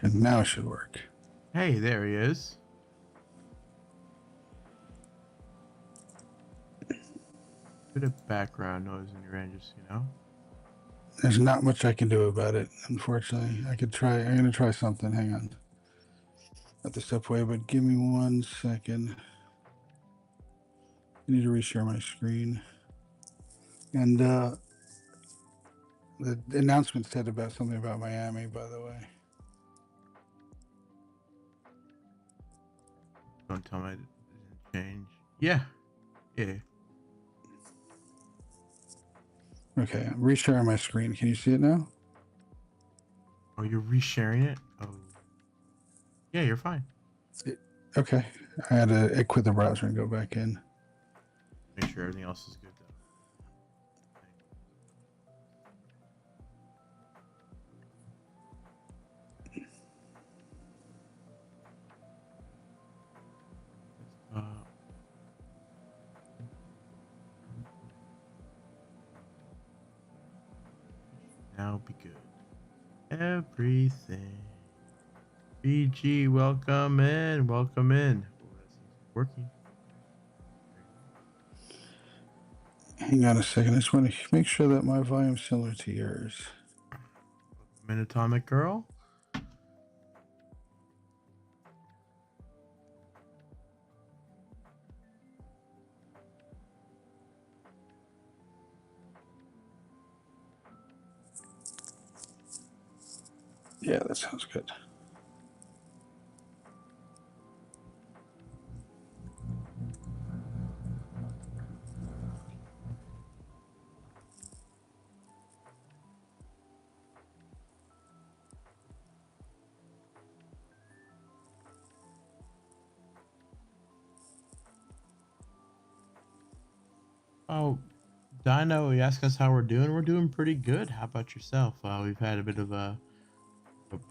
And now it should work. Hey, there he is. Bit of background noise in your end, just There's not much I can do about it, unfortunately. I could try. I'm going to try something. Hang on. Not to step away, but give me 1 second. I need to reshare my screen. And the announcement said about something about Miami, by the way. Don't tell me it didn't change. Yeah. Okay, I'm resharing my screen. Can you see it now? Oh, you're resharing it? Oh. Yeah, you're fine. Okay. I had to quit the browser and go back in. Make sure everything else is good, though. Now be good. Everything. BG, welcome in. Welcome in. Oh, that seems working. Hang on a second. I just want to make sure that my volume's similar to yours. Welcome in, Atomic Girl. Yeah, that sounds good. Oh, Dino, you asked us how we're doing. We're doing pretty good. How about yourself? We've had a bit of a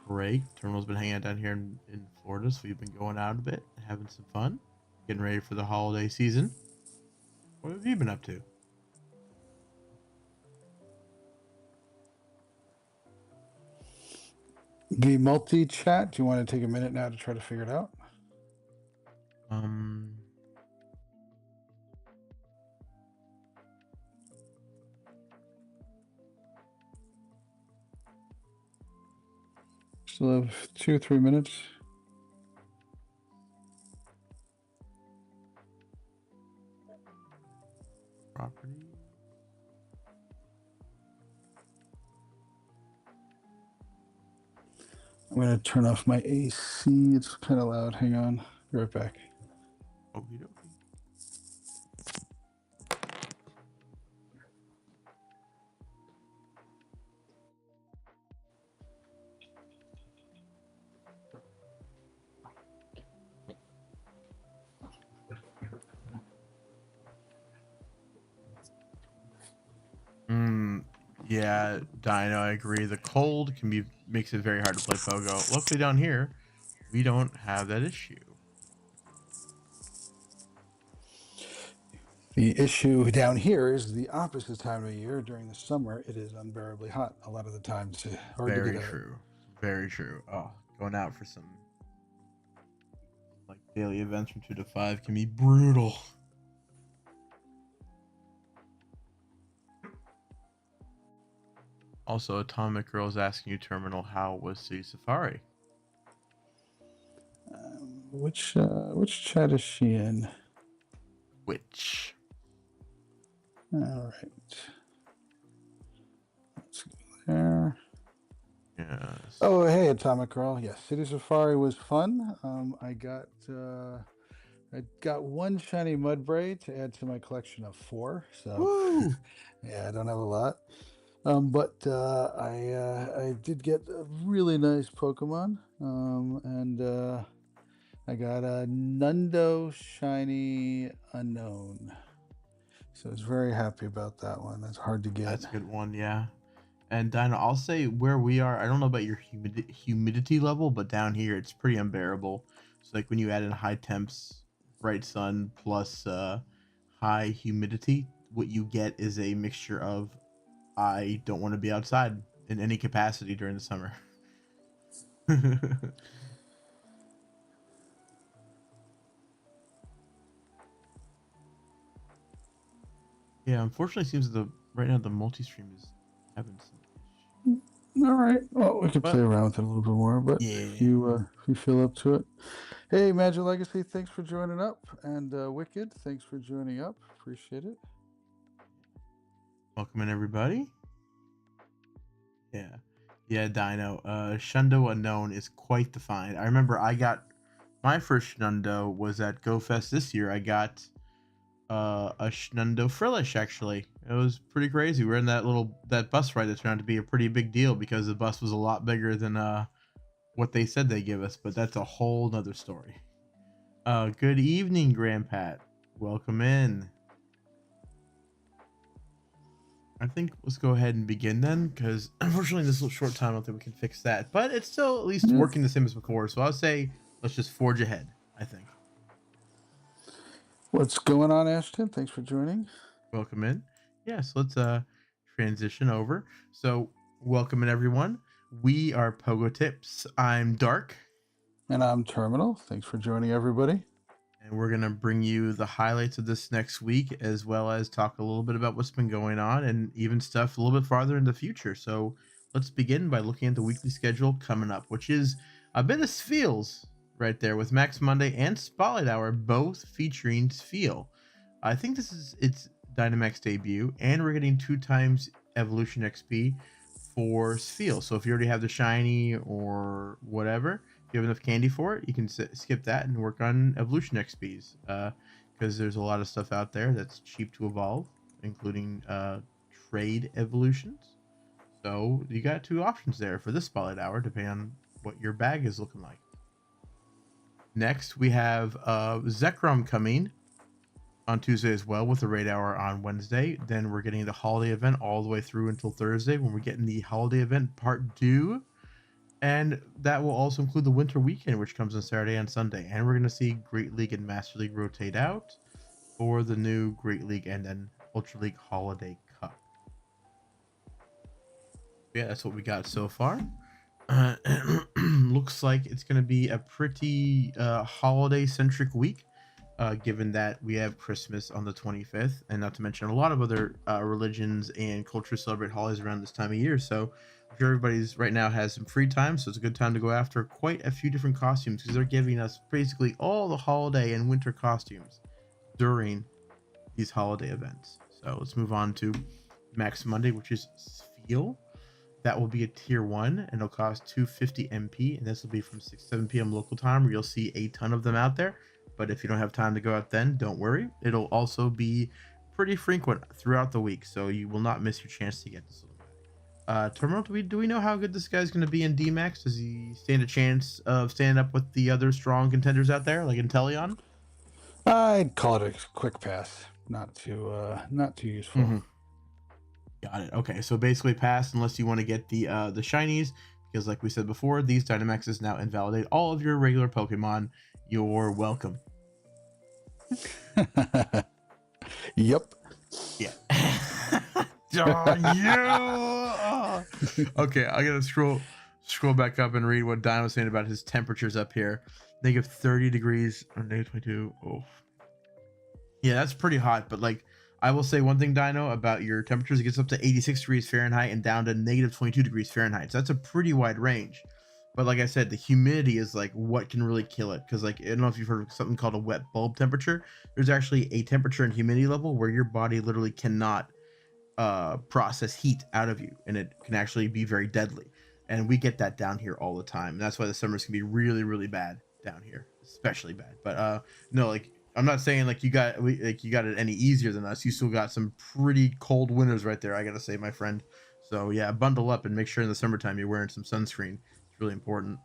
break. Terminal's been hanging out down here in Florida, so we've been going out a bit, having some fun, getting ready for the holiday season. What have you been up to? The multi-chat, do you want to take a minute now to try to figure it out? Still have 2 or 3 minutes. Property. I'm going to turn off my AC. It's kind of loud. Hang on. Be right back. Okie dokie. Yeah, Dino, I agree. The cold makes it very hard to play Pogo. Luckily down here, we don't have that issue. The issue down here is the opposite time of year. During the summer, it is unbearably hot a lot of the times. Hard to Very get out. true. Very true. Oh, going out for some like daily events from 2 to 5 can be brutal. Also, Atomic Girl's asking you, Terminal, how was the safari? Which chat is she in? Which? All right. Let's go there. Yes. Oh, hey, Atomic Girl. Yes, City Safari was fun. I got 1 shiny Mudbray to add to my collection of 4. So, Woo! yeah, I don't have a lot. But I did get a really nice Pokemon. And I got a Nundo Shiny Unknown. So I was very happy about that one. That's hard to get. That's a good one, yeah. And Dino, I'll say where we are, I don't know about your humidity level, but down here it's pretty unbearable. So like when you add in high temps, bright sun plus high humidity, what you get is a mixture of I don't want to be outside in any capacity during the summer. Yeah, unfortunately, it seems the right now the multi-stream is having some issues. All right. Well, we could play But around with it a little bit more, but yeah, if you feel up to it. Hey, Magic Legacy, thanks for joining up, and Wicked, thanks for joining up. Appreciate it. welcome in everybody. Yeah, yeah, Dino. Shundo Unknown is quite the find. I remember I got my first Shundo was at GoFest this year. I got a Shundo Frillish actually. It was pretty crazy. We are in that bus ride that turned out to be a pretty big deal because the bus was a lot bigger than what they said they give us, but that's a whole nother story. Good evening, Grandpat. Welcome in. I think let's go ahead and begin then, because unfortunately this little short time I don't think we can fix that, but it's still at least Yeah. working the same as before. So I'll say let's just forge ahead. I think. What's going on, Ashton? Thanks for joining. Welcome in. Yes, let's transition over. So welcome in everyone. We are PoGo.Tips. I'm Dark. And I'm Terminal. Thanks for joining, everybody. And we're going to bring you the highlights of this next week, as well as talk a little bit about what's been going on and even stuff a little bit farther in the future. So let's begin by looking at the weekly schedule coming up, which is a bit of Sfeels right there with Max Monday and Spotlight Hour, both featuring Sfeel. I think this is its Dynamax debut, and we're getting 2 times Evolution XP for Sfeel. So if you already have the shiny or whatever, you have enough candy for it, you can skip that and work on evolution XPs, because there's a lot of stuff out there that's cheap to evolve, including trade evolutions. So you got 2 options there for this Spotlight Hour, depending on what your bag is looking like. Next, we have Zekrom coming on Tuesday as well, with the raid hour on Wednesday. Then we're getting the holiday event all the way through until Thursday, when we're getting the holiday event part 2. And that will also include the winter weekend, which comes on Saturday and Sunday. And we're going to see Great League and Master League rotate out for the new Great League and then Ultra League Holiday Cup. Yeah, that's what we got so far. Looks like it's going to be a pretty holiday-centric week, given that we have Christmas on the 25th, and not to mention a lot of other religions and cultures celebrate holidays around this time of year. So I'm sure everybody's right now has some free time, so it's a good time to go after quite a few different costumes, because they're giving us basically all the holiday and winter costumes during these holiday events. So let's move on to Max Monday, which is Sfeel. That will be a tier 1, and it'll cost 250 MP, and this will be from 6 7 p.m. local time, where you'll see a ton of them out there. But if you don't have time to go out then, don't worry. It'll also be pretty frequent throughout the week, so you will not miss your chance to get this little guy. Terminal, do we know how good this guy's going to be in DMAX? Does he stand a chance of standing up with the other strong contenders out there, like Inteleon? I'd call it a quick pass. Not too useful. Mm-hmm. Got it. Okay, so basically pass unless you want to get the shinies, because like we said before, these Dynamaxes now invalidate all of your regular Pokemon. You're welcome. Yep. Yeah. Oh, you. Okay, I gotta scroll back up and read what Don was saying about his temperatures up here. Negative 30 degrees or negative 22. Oh, yeah, that's pretty hot. But like, I will say one thing, Dino, about your temperatures. It gets up to 86 degrees Fahrenheit and down to negative 22 degrees Fahrenheit. So that's a pretty wide range. But like I said, the humidity is like what can really kill it. Because like, I don't know if you've heard of something called a wet bulb temperature. There's actually a temperature and humidity level where your body literally cannot process heat out of you, and it can actually be very deadly. And we get that down here all the time. And that's why the summers can be really, really bad down here, especially bad. But no, like, I'm not saying like you got it any easier than us. You still got some pretty cold winters right there, I gotta say, my friend. So yeah, bundle up and make sure in the summertime you're wearing some sunscreen. It's really important.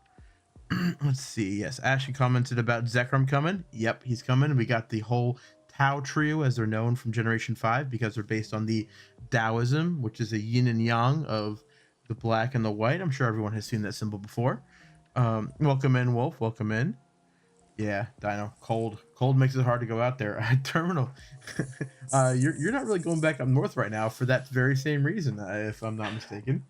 Let's see. Yes, Ashley commented about Zekrom coming. Yep, he's coming. We got the whole Tao trio, as they're known from Generation 5, because they're based on the Taoism, which is a yin and yang of the black and the white. I'm sure everyone has seen that symbol before. Welcome in, Wolf. Welcome in. Yeah, Dino. Cold makes it hard to go out there. Terminal. You're not really going back up north right now for that very same reason, if I'm not mistaken.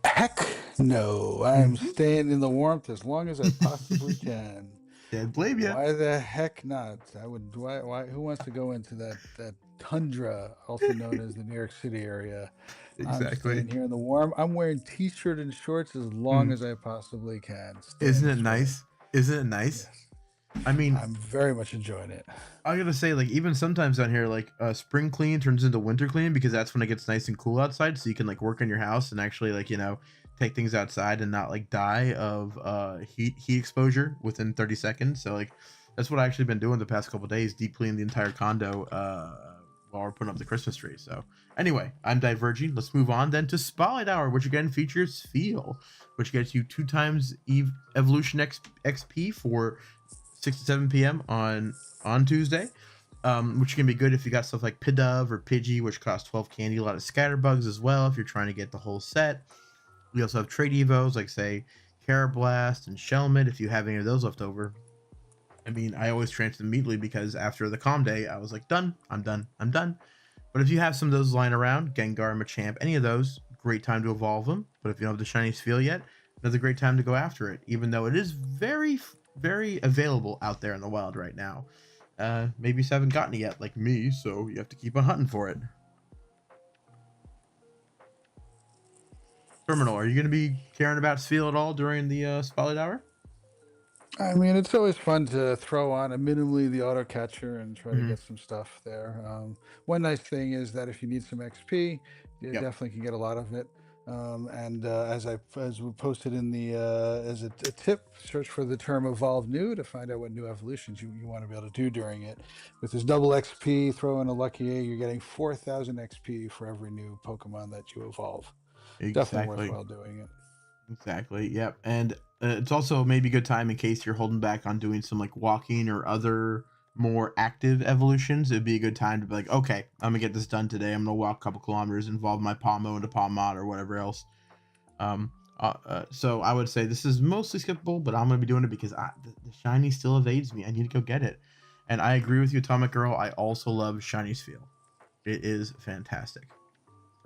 Heck No, I'm Hmm. staying in the warmth as long as I possibly can. Can't blame you. Why the heck not? I would. Why? Who wants to go into that tundra, also known as the New York City area? I'm Exactly. staying here in the warm. I'm wearing t-shirt and shorts as long Mm. as I possibly can. Isn't Staying it this way. nice? Isn't it nice? Yes, I mean, I'm very much enjoying it. I gotta say, like, even sometimes down here, like, spring clean turns into winter clean because that's when it gets nice and cool outside, so you can like work in your house and actually like take things outside and not like die of heat exposure within 30 seconds. So like that's what I actually been doing the past couple days, deep clean the entire condo while we're putting up the Christmas tree. So anyway, I'm diverging. Let's move on then to Spotlight Hour, which again features Feel, which gets you 2 times Evolution XP for 6 to 7 p.m. on Tuesday, which can be good if you got stuff like Pidove or Pidgey, which cost 12 candy, a lot of Scatterbugs as well if you're trying to get the whole set. We also have trade evos like, say, Carablast and Shelmet if you have any of those left over. I mean, I always transfer them immediately because after the calm day, I was like, done, I'm done, I'm done. But if you have some of those lying around, Gengar, Machamp, any of those, great time to evolve them. But if you don't have the shiny Feel yet, another great time to go after it, even though it is very, very available out there in the wild right now. Maybe you just haven't gotten it yet, like me, so you have to keep on hunting for it. Terminal, are you going to be caring about Feel at all during the Spotlight Hour? I mean, it's always fun to throw on a minimally the auto catcher and try to Mm-hmm. get some stuff there. One nice thing is that if you need some XP, you Yep, definitely can get a lot of it. And as we posted in the as a tip, search for the term "evolve new" to find out what new evolutions you want to be able to do during it. With this double XP, throw in a lucky egg, you're getting 4,000 XP for every new Pokemon that you evolve. Definitely exactly. worthwhile doing it. Exactly. Yep. And it's also maybe a good time in case you're holding back on doing some like walking or other more active evolutions. It'd be a good time to be like, okay, I'm gonna get this done today. I'm gonna walk a couple kilometers, involve my Palmo into Palmot or whatever else. So I would say this is mostly skippable, but I'm gonna be doing it because the shiny still evades me. I need to go get it. And I agree with you, Atomic Girl. I also love Shiny's feel. It is fantastic.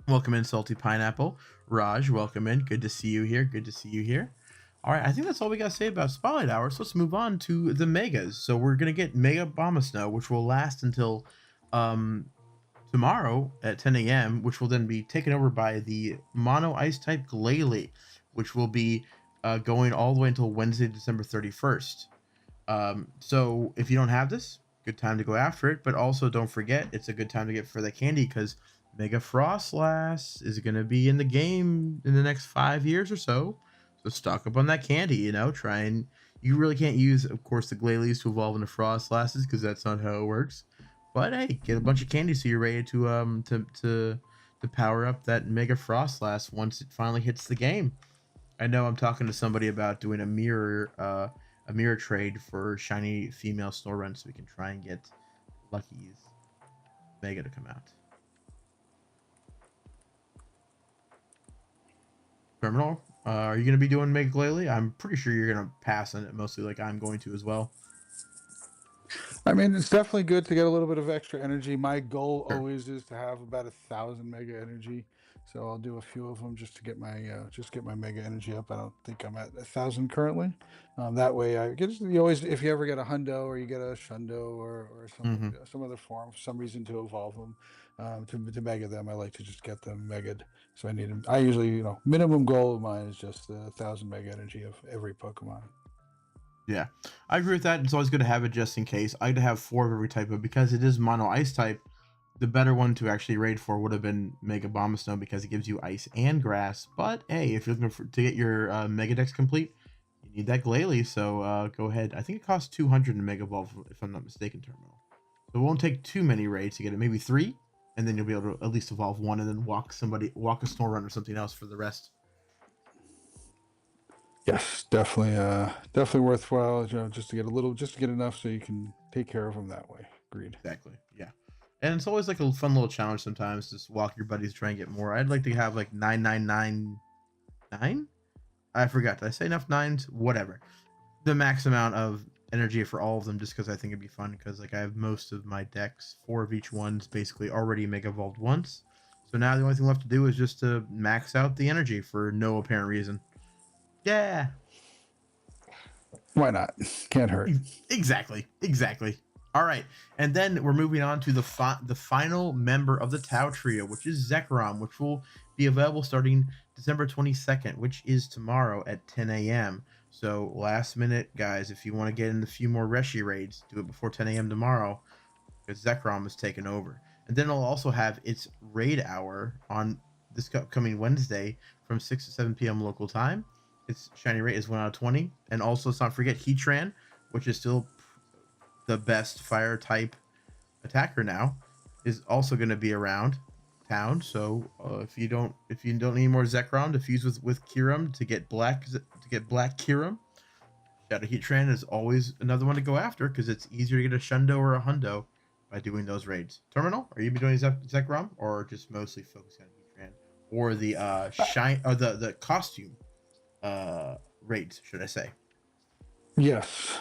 Welcome in, Salty Pineapple. Raj, welcome in. Good to see you here. Good to see you here. All right, I think that's all we got to say about Spotlight Hour. So let's move on to the Megas. So we're going to get Mega Bomba Snow, which will last until um, tomorrow at 10 a.m., which will then be taken over by the Mono Ice type Glalie, which will be going all the way until Wednesday, December 31st. So if you don't have this, good time to go after it. But also don't forget, it's a good time to get for the candy because Mega Frostlass is going to be in the game in the next 5 years or so. So stock up on that candy. Try and you really can't use, of course, the Glalies to evolve into Frostlasses because that's not how it works. But hey, get a bunch of candy so you're ready to power up that Mega Frostlass once it finally hits the game. I know I'm talking to somebody about doing a mirror trade for shiny female Snorunt so we can try and get Lucky's Mega to come out. Terminal, are you going to be doing Mega Glalie? I'm pretty sure you're going to pass on it mostly like I'm going to as well. I mean, it's definitely good to get a little bit of extra energy. My goal Sure. always is to have about 1,000 mega energy, so I'll do a few of them just get my mega energy up. I don't think I'm at 1,000 currently. That way, I get you always if you ever get a hundo or you get a shundo or Mm-hmm. some other form, for some reason to evolve them, to mega them. I like to just get them megad. So I need them. I usually minimum goal of mine is just 1,000 mega energy of every Pokemon. Yeah, I agree with that. It's always good to have it just in case. I'd have four of every type, but because it is mono ice type, the better one to actually raid for would have been Mega Bomb Snow because it gives you ice and grass. But hey, if you're looking to get your Mega Dex complete, you need that Glalie. So go ahead. I think it costs 200 in Mega Evolve, if I'm not mistaken, Terminal. So it won't take too many raids to get it. Maybe three, and then you'll be able to at least evolve one, and then walk a Snorunt or something else for the rest. Yes, definitely worthwhile. Just to get a little, just to get enough so you can take care of them that way. Agreed. Exactly. Yeah. And it's always like a fun little challenge sometimes. Just walk your buddies, try and get more. I'd like to have like 9999. I forgot. Did I say enough nines? Whatever. The max amount of energy for all of them, just because I think it'd be fun. Because like I have most of my decks, four of each one's basically already mega evolved once. So now the only thing left to do is just to max out the energy for no apparent reason. Yeah. Why not? Can't hurt. Exactly. All right, and then we're moving on to the final member of the Tau trio, which is Zekrom, which will be available starting December 22nd, which is tomorrow at 10 a.m. So last minute, guys, if you want to get in a few more Reshi raids, do it before 10 a.m. tomorrow because Zekrom is taking over. And then it'll also have its raid hour on this upcoming Wednesday from 6 to 7 p.m. local time. Its shiny rate is 1 out of 20. And also, let's not forget Heatran, which is still the best fire type attacker now, is also going to be around town. So if you don't need more Zekrom to fuse with Kyurem to get black Kyurem, Shadow Heatran is always another one to go after because it's easier to get a Shundo or a Hundo by doing those raids. Terminal, are you doing Zekrom or just mostly focusing on Heatran or the shine or the costume raids, should I say? Yes,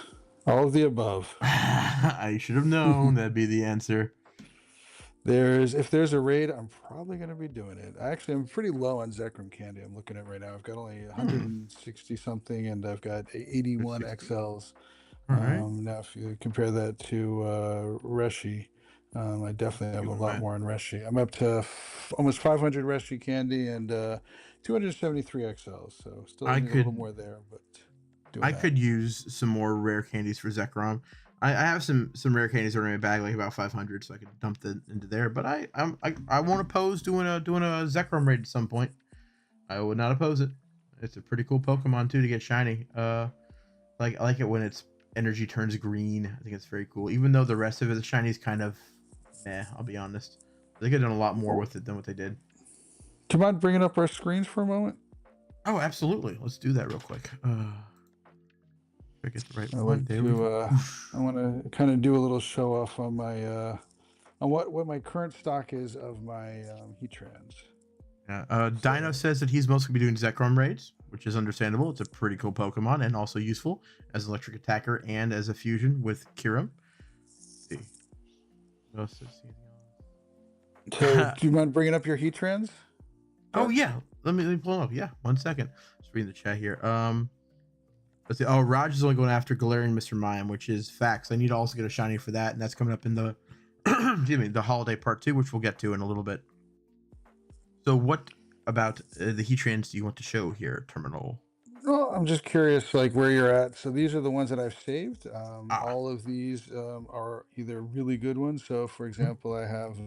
all of the above. I should have known that'd be the answer. If there's a raid, I'm probably going to be doing it. Actually, I'm pretty low on Zekrom candy. I'm looking at right now. I've got only 160 something, and I've got 81 XLs. All right. Now, if you compare that to Reshi, I definitely have a lot more on Reshi. I'm up to almost 500 Reshi candy and 273 XLs. So still need a little more there, but I could use some more rare candies for Zekrom. I have some rare candies already in my bag, like about 500, so I could dump that into there. But I won't oppose doing a Zekrom raid at some point. I would not oppose it. It's a pretty cool Pokemon too to get shiny. I like it when its energy turns green. I think it's very cool. Even though the rest of it, the shiny is kind of meh. I'll be honest. They could have done a lot more with it than what they did. Do you mind bringing up our screens for a moment? Oh, absolutely. Let's do that real quick. I get the right I one. I want to kind of do a little show off on my on what my current stock is of my Heatrans. Yeah. Dino says that he's mostly be doing Zekrom raids, which is understandable. It's a pretty cool Pokemon and also useful as an electric attacker and as a fusion with Kyurem. Let's see. What else does he So, do you mind bringing up your Heatrans? Oh yeah, let me pull them up. Yeah, 1 second. Just reading the chat here. Let's see. Oh, Raj is only going after Galarian Mr. Mime, which is facts. I need to also get a shiny for that, and that's coming up in the excuse me, the holiday part 2, which we'll get to in a little bit. So, what about the Heatrans do you want to show here, Terminal? Well, I'm just curious, like where you're at. So these are the ones that I've saved. All of these are either really good ones. So, for example, I have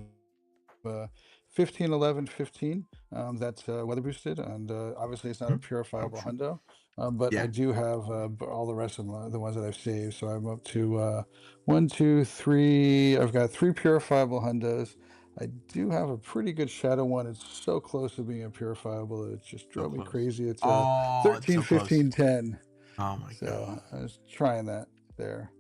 15, 11, 15. That's weather boosted, and obviously it's not a purifiable hundo. But I do have all the rest of the ones that I've saved. So I'm up to 1, 2, 3. I've got 3 purifiable hundos. I do have a pretty good shadow one. It's so close to being purifiable that it just drove me crazy. It's 13, it's so 15, 10. Oh my god. I was trying that there.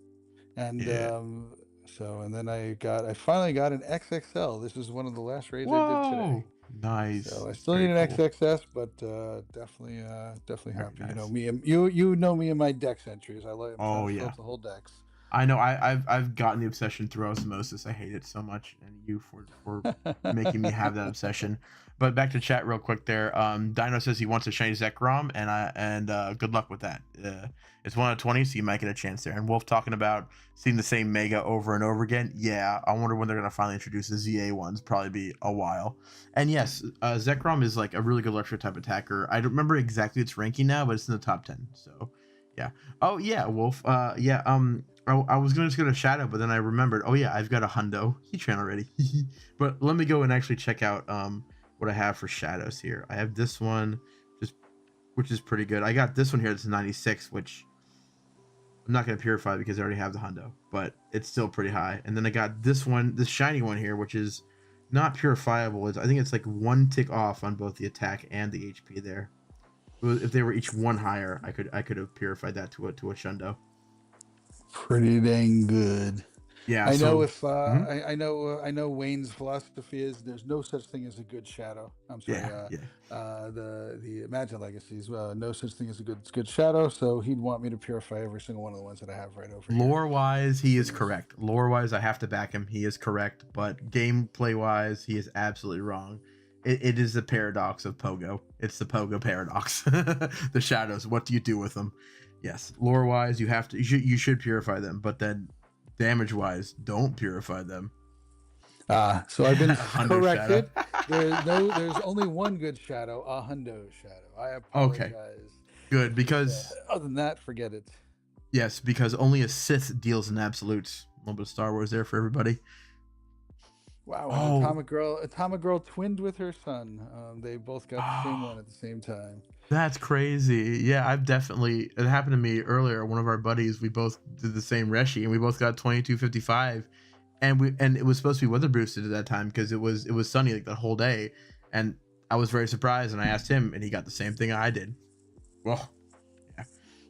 And and then I finally got an XXL. This is one of the last raids I did today. Nice. So I still need an XXS, but definitely happy. Nice. You know me, you know me and my dex entries. I like fill up the whole dex. I know. I've gotten the obsession through osmosis. I hate it so much, and you for making me have that obsession. But back to chat real quick there. Dino says he wants to shiny Zekrom, and good luck with that. It's 1 out of 20, so you might get a chance there. And Wolf talking about seeing the same Mega over and over again. Yeah, I wonder when they're gonna finally introduce the ZA ones. Probably be a while. And yes, Zekrom is like a really good electric type attacker. I don't remember exactly its ranking now, but it's in the top 10. So yeah. Oh yeah, Wolf. Yeah. I was just gonna Shadow, but then I remembered. Oh yeah, I've got a Hundo Heatran already. But let me go and actually check out what I have for Shadows here. I have this one, which is pretty good. I got this one here that's 96, which I'm not gonna purify because I already have the Hundo, but it's still pretty high. And then I got this one, this shiny one here, which is not purifiable. I think it's like 1 tick off on both the attack and the HP there. If they were each 1 higher, I could have purified that to a Shundo. Pretty dang good. Yeah, I know I know Wayne's philosophy is there's no such thing as a good shadow. I'm sorry. The Imagine Legacies, no such thing as a good shadow. So he'd want me to purify every single one of the ones that I have right over here. Lore wise, he is correct. Lore wise, I have to back him. He is correct, but gameplay wise, he is absolutely wrong. it is the paradox of Pogo. It's the Pogo paradox. The shadows. What do you do with them? Yes, lore wise, you should purify them, but then damage wise, don't purify them. So I've been Hundo shadow. corrected. There's only one good shadow, a hundo shadow. I Okay, apologize. good, But because other than that, forget it. yes, because only a Sith deals in absolutes. A little bit of Star Wars there for everybody. Wow, and Oh, Atomic Girl twinned with her son. They both got the same oh, one at the same time. that's crazy. Yeah, I've definitely. It happened to me earlier. One of our buddies, we both did the same reshi, and we both got 2255, and it was supposed to be weather boosted at that time because it was sunny like the whole day, and I was very surprised, and I asked him, and he got the same thing I did. Well, yeah,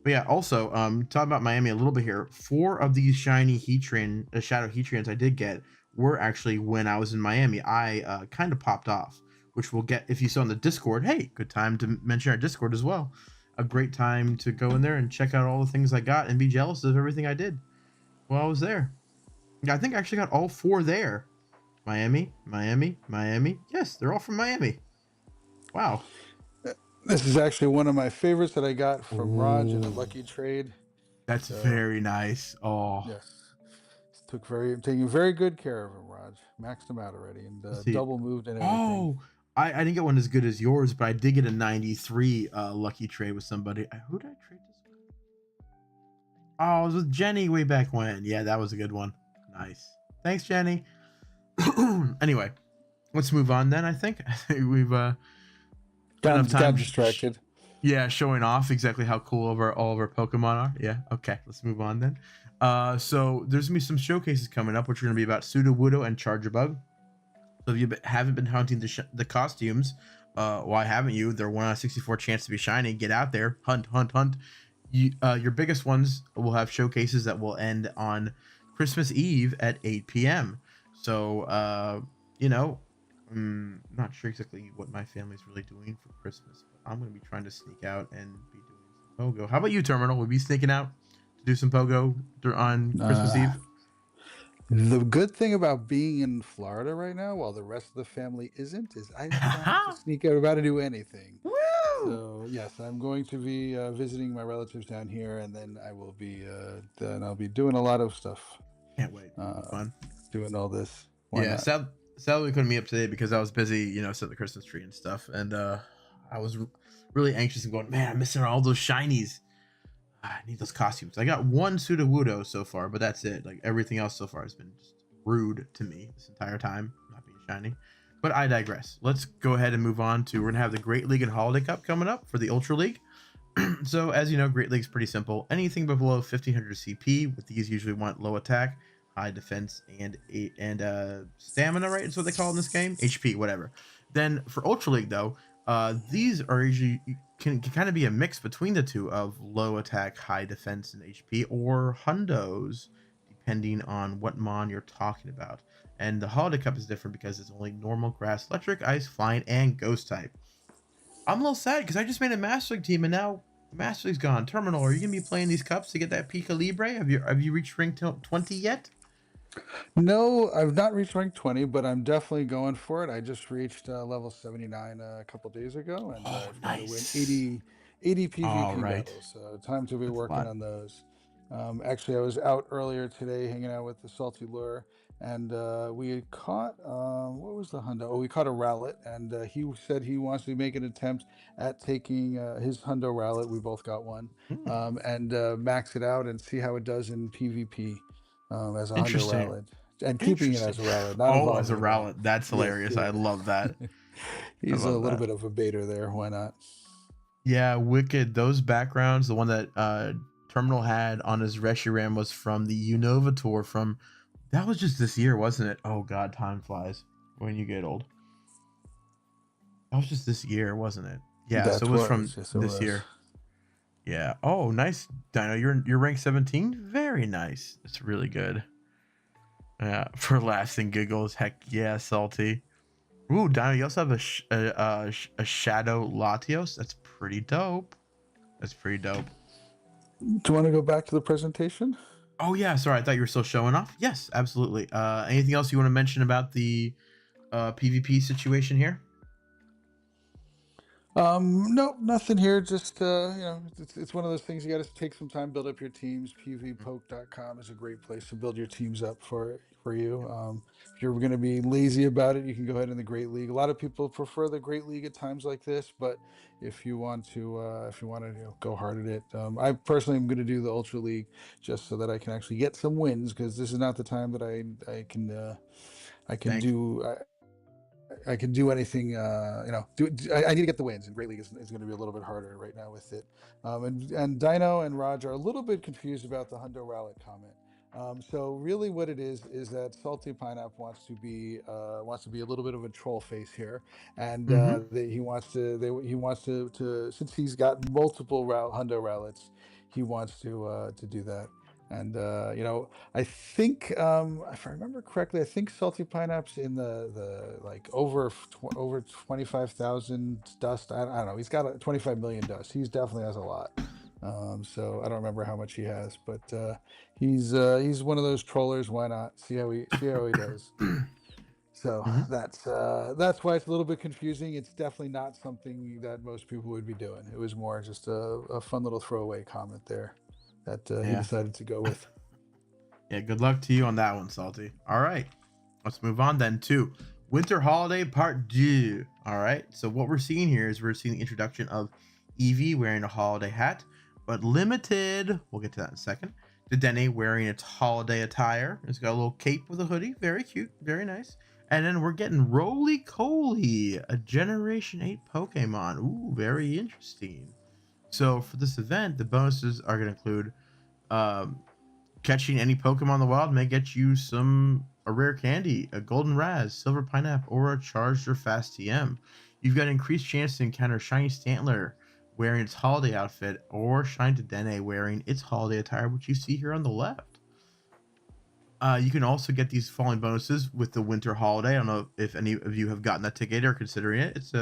but yeah. Also, talking about Miami a little bit here. 4 of these shiny shadow Heatrians I did get were actually when I was in Miami. I kind of popped off, which we'll get if you saw on the Discord. Hey, good time to mention our Discord as well. A great time to go in there and check out all the things I got and be jealous of everything I did while I was there. Yeah, I think I actually got all 4 there. Miami, Miami, Miami. Yes, they're all from Miami. Wow. This is actually one of my favorites that I got from Raj in a Oh, lucky trade. that's So very nice. Oh, yes, taking very good care of him, Raj. Maxed him out already and let's see. double moved and everything. Oh, I didn't get one as good as yours, but I did get a 93 lucky trade with somebody. Who did I trade this with? Oh, it was with Jenny way back when. Yeah, that was a good one. Nice. Thanks, Jenny. Anyway, let's move on then. I think we've got enough Got time. distracted. Yeah, showing off exactly how cool all of our Pokemon are. Yeah, okay, let's move on then. So there's gonna be some showcases coming up, which are gonna be about Sudowoodo and Charjabug. So if you haven't been hunting the costumes, why haven't you? They're 1 out of 64 chance to be shiny. Get out there, hunt, hunt, hunt. Your biggest ones will have showcases that will end on Christmas Eve at 8 p.m. So, you know, not sure exactly what my family's really doing for Christmas, but I'm going to be trying to sneak out and be doing some Pogo. How about you, Terminal? Will you be sneaking out to do some Pogo on Christmas Uh, Eve? the good thing about being in Florida right now, while the rest of the family isn't, is I do not have to sneak out about to do anything. Woo! So yes, I'm going to be visiting my relatives down here, and then I'll be doing a lot of stuff, Can't wait. It'll be uh, fun. doing all this. Why Yeah, not? sadly we couldn't meet up today because I was busy, setting the Christmas tree and stuff, and I was really anxious and going, man, I'm missing all those shinies. I need those costumes. I got one Sudowoodo so far, but that's it. Like everything else so far has been just rude to me this entire time, not being shiny. But I digress. Let's go ahead and move on to we're gonna have the Great League and Holiday Cup coming up for the Ultra League. So as you know, Great League's pretty simple. Anything below 1500 CP. With these, usually want low attack, high defense, and stamina. Right, is what they call it in this game. HP, whatever. Then for Ultra League though, these are usually can kind of be a mix between the two of low attack, high defense, and HP, or hundos, depending on what mon you're talking about. And the Holiday Cup is different because it's only normal, grass, electric, ice, flying, and ghost type. I'm a little sad because I just made a Master League team and now the Master League's gone. Terminal, are you gonna be playing these cups to get that Pika Libre? Have you reached rank 20 yet? No, I've not reached rank 20, but I'm definitely going for it. I just reached level 79 a couple days ago, and Oh, I've got to win nice. 80 All PvP right. battles. So time to be That's a working lot. on those. Actually, I was out earlier today hanging out with the Salty Lure, and we had caught, what was the hundo? Oh, we caught a Rowlet, and he said he wants to make an attempt at taking his hundo Rowlet. We both got one, Hmm. and max it out and see how it does in PvP as a hundo Interesting. Rowlet and keeping it Interesting. as a Rowlet, not Oh, as a evolving it out. Rowlet. That's Yes, hilarious. yeah. I love that. I He's a love little that. bit of a baiter there. Why not? Yeah, Wicked. Those backgrounds, the one that Terminal had on his Reshiram was from the Unova tour from that was just this year, wasn't it? Oh god, time flies when you get old. That was just this year, wasn't it? Yeah, so That it was from was, yes, it this was. year. Yeah. Oh, nice, Dino. You're rank 17. Very nice. That's really good. Yeah, for laughs and giggles. Heck yeah, salty. Ooh, Dino. You also have a Shadow Latios. That's pretty dope. That's pretty dope. Do you want to go back to the presentation? Oh yeah, sorry. I thought you were still showing off. Yes, absolutely. Anything else you want to mention about the PvP situation here? Nope, nothing here. Just it's one of those things you got to take some time, build up your teams. PvPoke.com is a great place to build your teams up for you. If you're going to be lazy about it, you can go ahead in the Great League. A lot of people prefer the Great League at times like this, but if you want to go hard at it, I personally am going to do the Ultra League just so that I can actually get some wins because this is not the time that I can Thank. do. I can do anything. I need to get the wins, and Great League is going to be a little bit harder right now with it. And Dino and Raj are a little bit confused about the Hundo Rowlet comment. So really, what it is that Salty Pineapple wants to be a little bit of a troll face here, and Mm-hmm. he wants to since he's got multiple Hundo Rowlets, he wants to do that. And I think, if I remember correctly, I think Salty Pineapps in the like over 25,000 dust. I don't know. He's got 25 million dust. He's definitely has a lot. So I don't remember how much he has, but he's one of those trollers. Why not see how he does? So Mm-hmm. that's why it's a little bit confusing. It's definitely not something that most people would be doing. It was more just a fun little throwaway comment there that he Yeah. decided to go with. Yeah, good luck to you on that one, Salty. All right, let's move on then to Winter Holiday Part 2. All right, so what we're seeing here is we're seeing the introduction of Eevee wearing a holiday hat, but limited. We'll get to that in a second. Dedenne wearing its holiday attire. It's got a little cape with a hoodie. Very cute, very nice. And then we're getting Roly Coly, a Generation 8 Pokemon. Ooh, very interesting. So for this event, the bonuses are going to include um, catching any Pokemon in the wild may get you a rare candy, a golden Raz, silver pineapple, or a charged or fast TM. You've got increased chance to encounter Shiny Stantler wearing its holiday outfit, or Shine to Dene wearing its holiday attire, which you see here on the left. You can also get these falling bonuses with the winter holiday. I don't know if any of you have gotten that ticket or considering it. It's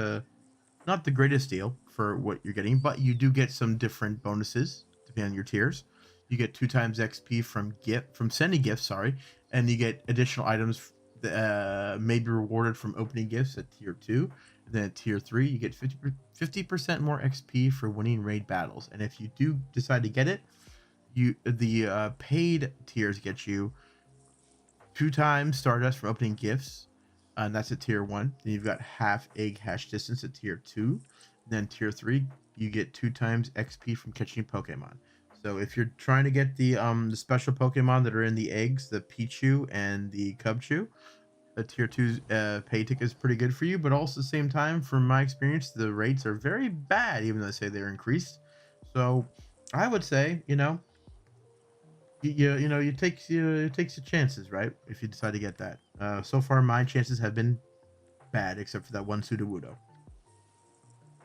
not the greatest deal for what you're getting, but you do get some different bonuses depending on your tiers. You get 2 times XP from sending gifts, sorry, and you get additional items that may be rewarded from opening gifts at tier 2. And then at tier 3, you get 50% more XP for winning raid battles. And if you do decide to get it, the paid tiers get you 2 times Stardust from opening gifts, and that's at tier 1. Then you've got half egg hash distance at tier 2. Then tier 3, you get 2 times XP from catching Pokemon. So if you're trying to get the special Pokemon that are in the eggs, the Pichu and the Cubchoo, a tier 2 pay ticket is pretty good for you. But also at the same time, from my experience, the rates are very bad, even though they say they're increased. So I would say, you takes your chances, right? If you decide to get that. So far, my chances have been bad, except for that one Sudowoodo.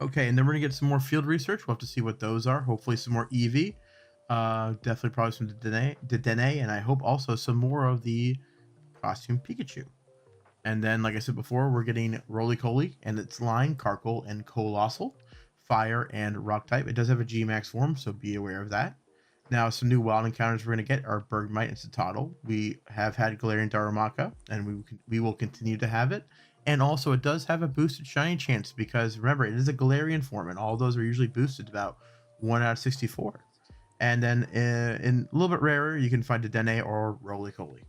Okay, and then we're gonna get some more field research. We'll have to see what those are. Hopefully, some more Eevee. Definitely probably some Dedenne, and I hope also some more of the costume Pikachu. And then, like I said before, we're getting Roly Coly and its line, Carkle and Colossal, Fire and Rock type. It does have a G-Max form, so be aware of that. Now, some new wild encounters we're going to get are Bergmite and Citadel. We have had Galarian Darumaka, and we will continue to have it. And also, it does have a boosted shiny chance because remember, it is a Galarian form, and all those are usually boosted about 1 out of 64. And then in a little bit rarer, you can find a Dene or Roly Coly.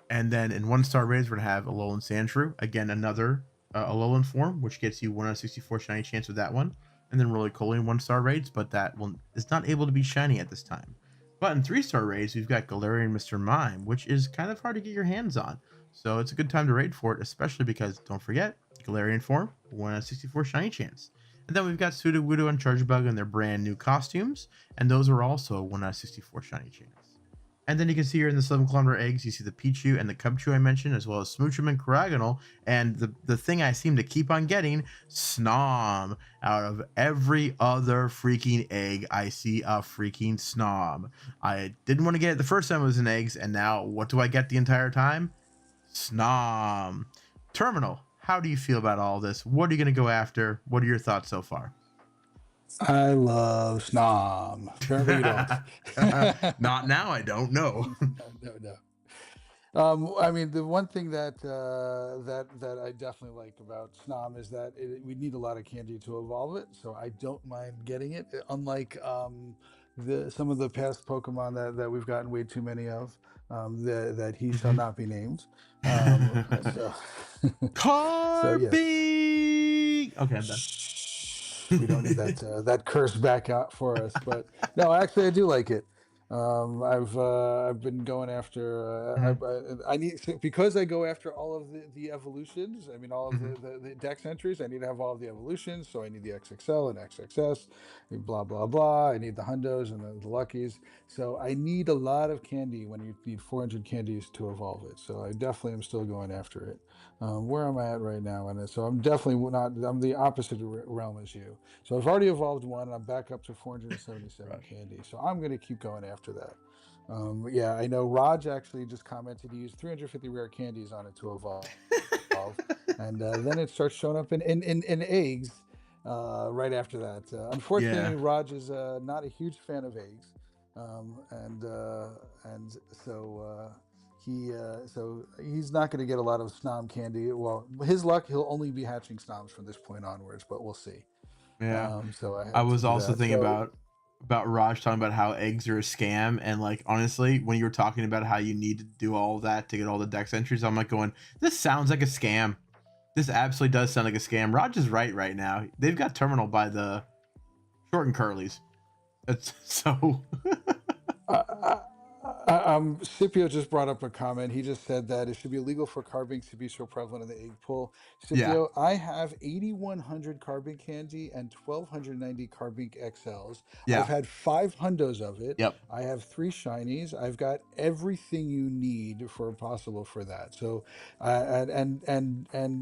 And then in 1-star raids, we're going to have Alolan Sandshrew. Again, another Alolan form, which gets you 1 out of 64 shiny chance with that one. And then Roly Coly in 1-star raids, but that one is not able to be shiny at this time. But in 3-star raids, we've got Galarian Mr. Mime, which is kind of hard to get your hands on. So it's a good time to raid for it, especially because, don't forget, Galarian form, 1 out of 64 shiny chance. And then we've got Sudowoodo and Chargebug in their brand new costumes, and those are also 1 out of 64 shiny chance. And then you can see here in the 7-kilometer eggs, you see the Pichu and the Cubchoo I mentioned, as well as Smoochum and Karagonal. And the thing I seem to keep on getting, Snom. Out of every other freaking egg, I see a freaking Snom. I didn't want to get it the first time it was in eggs, and now what do I get the entire time? Snom. Terminal, how do you feel about all this? What are you going to go after? What are your thoughts so far? I love Snom. Apparently, you don't. Not now, I don't know. No, no. I mean, the one thing that I definitely like about Snom is that we need a lot of candy to evolve it, so I don't mind getting it. Unlike the some of the past Pokemon that we've gotten way too many of, that he shall Mhm. not be named. So so yes. Carby. Okay, I'm done. Shh, we don't need that curse back out for us. But no, actually, I do like it. I've been going after Mhm. I need because I go after all of the evolutions. I mean, all of Mhm. the dex entries. I need to have all of the evolutions. So I need the XXL and XXS, blah blah blah. I need the hundos and the luckies. So I need a lot of candy when you need 400 candies to evolve it. So I definitely am still going after it. Where am I at right now? And so I'm definitely not. I'm the opposite realm as you. So I've already evolved one, and I'm back up to 477 Rush. candy. So I'm going to keep going after that. Yeah, I know Raj actually just commented he used 350 rare candies on it to evolve, and then it starts showing up in eggs right after that. Yeah. Unfortunately, Raj is not a huge fan of eggs, and so. So he's not going to get a lot of snom candy. Well, his luck, he'll only be hatching snoms from this point onwards, but we'll see. Yeah. So I I had to was do also that. thinking So about Raj talking about how eggs are a scam, and like honestly, when you were talking about how you need to do all of that to get all the dex entries, I'm like going, this sounds like a scam. This absolutely does sound like a scam. Raj is right now. They've got terminal by the short and curlies. It's so uh, Scipio just brought up a comment. He just said that it should be illegal for carbinks to be so prevalent in the egg pool. yeah. Scipio, I have 8,100 carbink candy and 1,290 carbink XLs. I've Yeah. had 5 hundos of it. Yep. I have 3 shinies. I've got everything you need for possible for that. So, and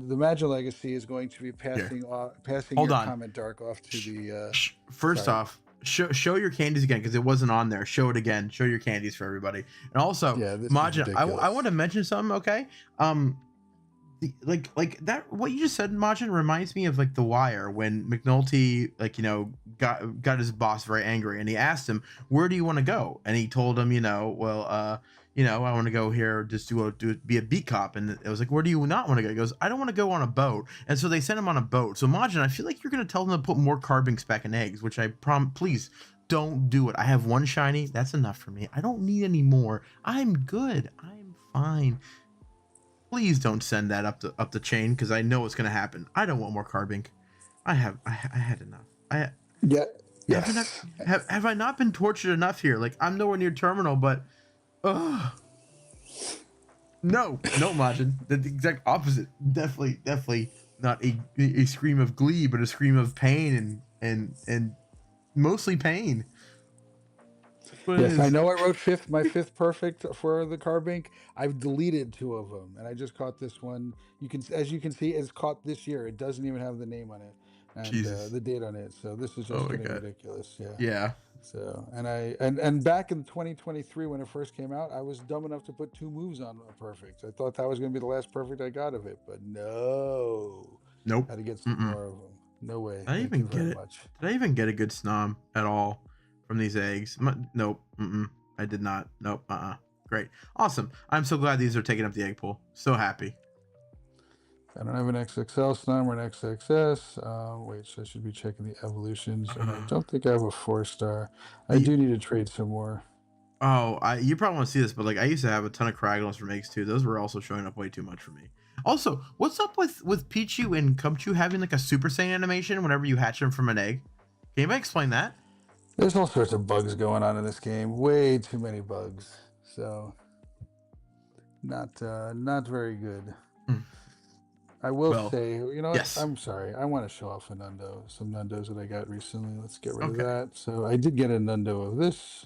the Magic Legacy is going to be Here. passing Hold your on. comment dark off to the. First Sorry. off, show your candies again because it wasn't on there. Show it again. Show your candies for everybody. And also, Yeah, this is Majin, I ridiculous. want to mention something. Okay, um, like that. What you just said, Majin, reminds me of like The Wire when McNulty got his boss very angry and he asked him, "Where do you want to go?" And he told him, I want to go here just to be a beat cop. And it was like, where do you not want to go? He goes, I don't want to go on a boat. And so they sent him on a boat. So Majin, I feel like you're gonna tell them to put more carbinks back in eggs, which please don't do it. I have one shiny. That's enough for me. I don't need any more. I'm good. I'm fine. Please don't send that up the chain because I know what's gonna happen. I don't want more carbink. I had enough. I Yeah. haven't I, Yes. have I not been tortured enough here? Like I'm nowhere near terminal, but ugh. No, Majin. The exact opposite. Definitely not a scream of glee, but a scream of pain and mostly pain. That's what it Yes, I is. know I wrote my fifth perfect for the carbink. I've deleted 2 of them, and I just caught this one. As you can see, it's caught this year. It doesn't even have the name on it and Jesus. the date on it. So this is Oh just my getting god. ridiculous. Yeah. Yeah. So and back in 2023 when it first came out, I was dumb enough to put 2 moves on a perfect. I thought that was going to be the last perfect I got of it, but no, Nope. had to get some Mm-mm. more of them. No way. Did I Thank you even get very it? much. Did I even get a good snom at all from these eggs? Nope. Mm-mm. I did not. Nope. Great. Awesome. I'm so glad these are taking up the egg pool. So happy. I don't have an XXL Snom or an XXS. Wait, so I should be checking the evolutions, and I Uh, don't think I have a 4 star. I the do need to trade some more. you probably want to see this, but like I used to have a ton of Cragglers from eggs too. Those were also showing up way too much for me. Also, what's up with Pichu and Cubchoo having like a Super Saiyan animation whenever you hatch them from an egg? Can anybody explain that? There's all sorts of bugs going on in this game. Way too many bugs. So not very good. Hmm. I will Well, say, you know what? yes. I'm sorry. I want to show off a Nundo. Some Nundos that I got recently. Let's get rid of Okay. that. So I did get a Nundo of this.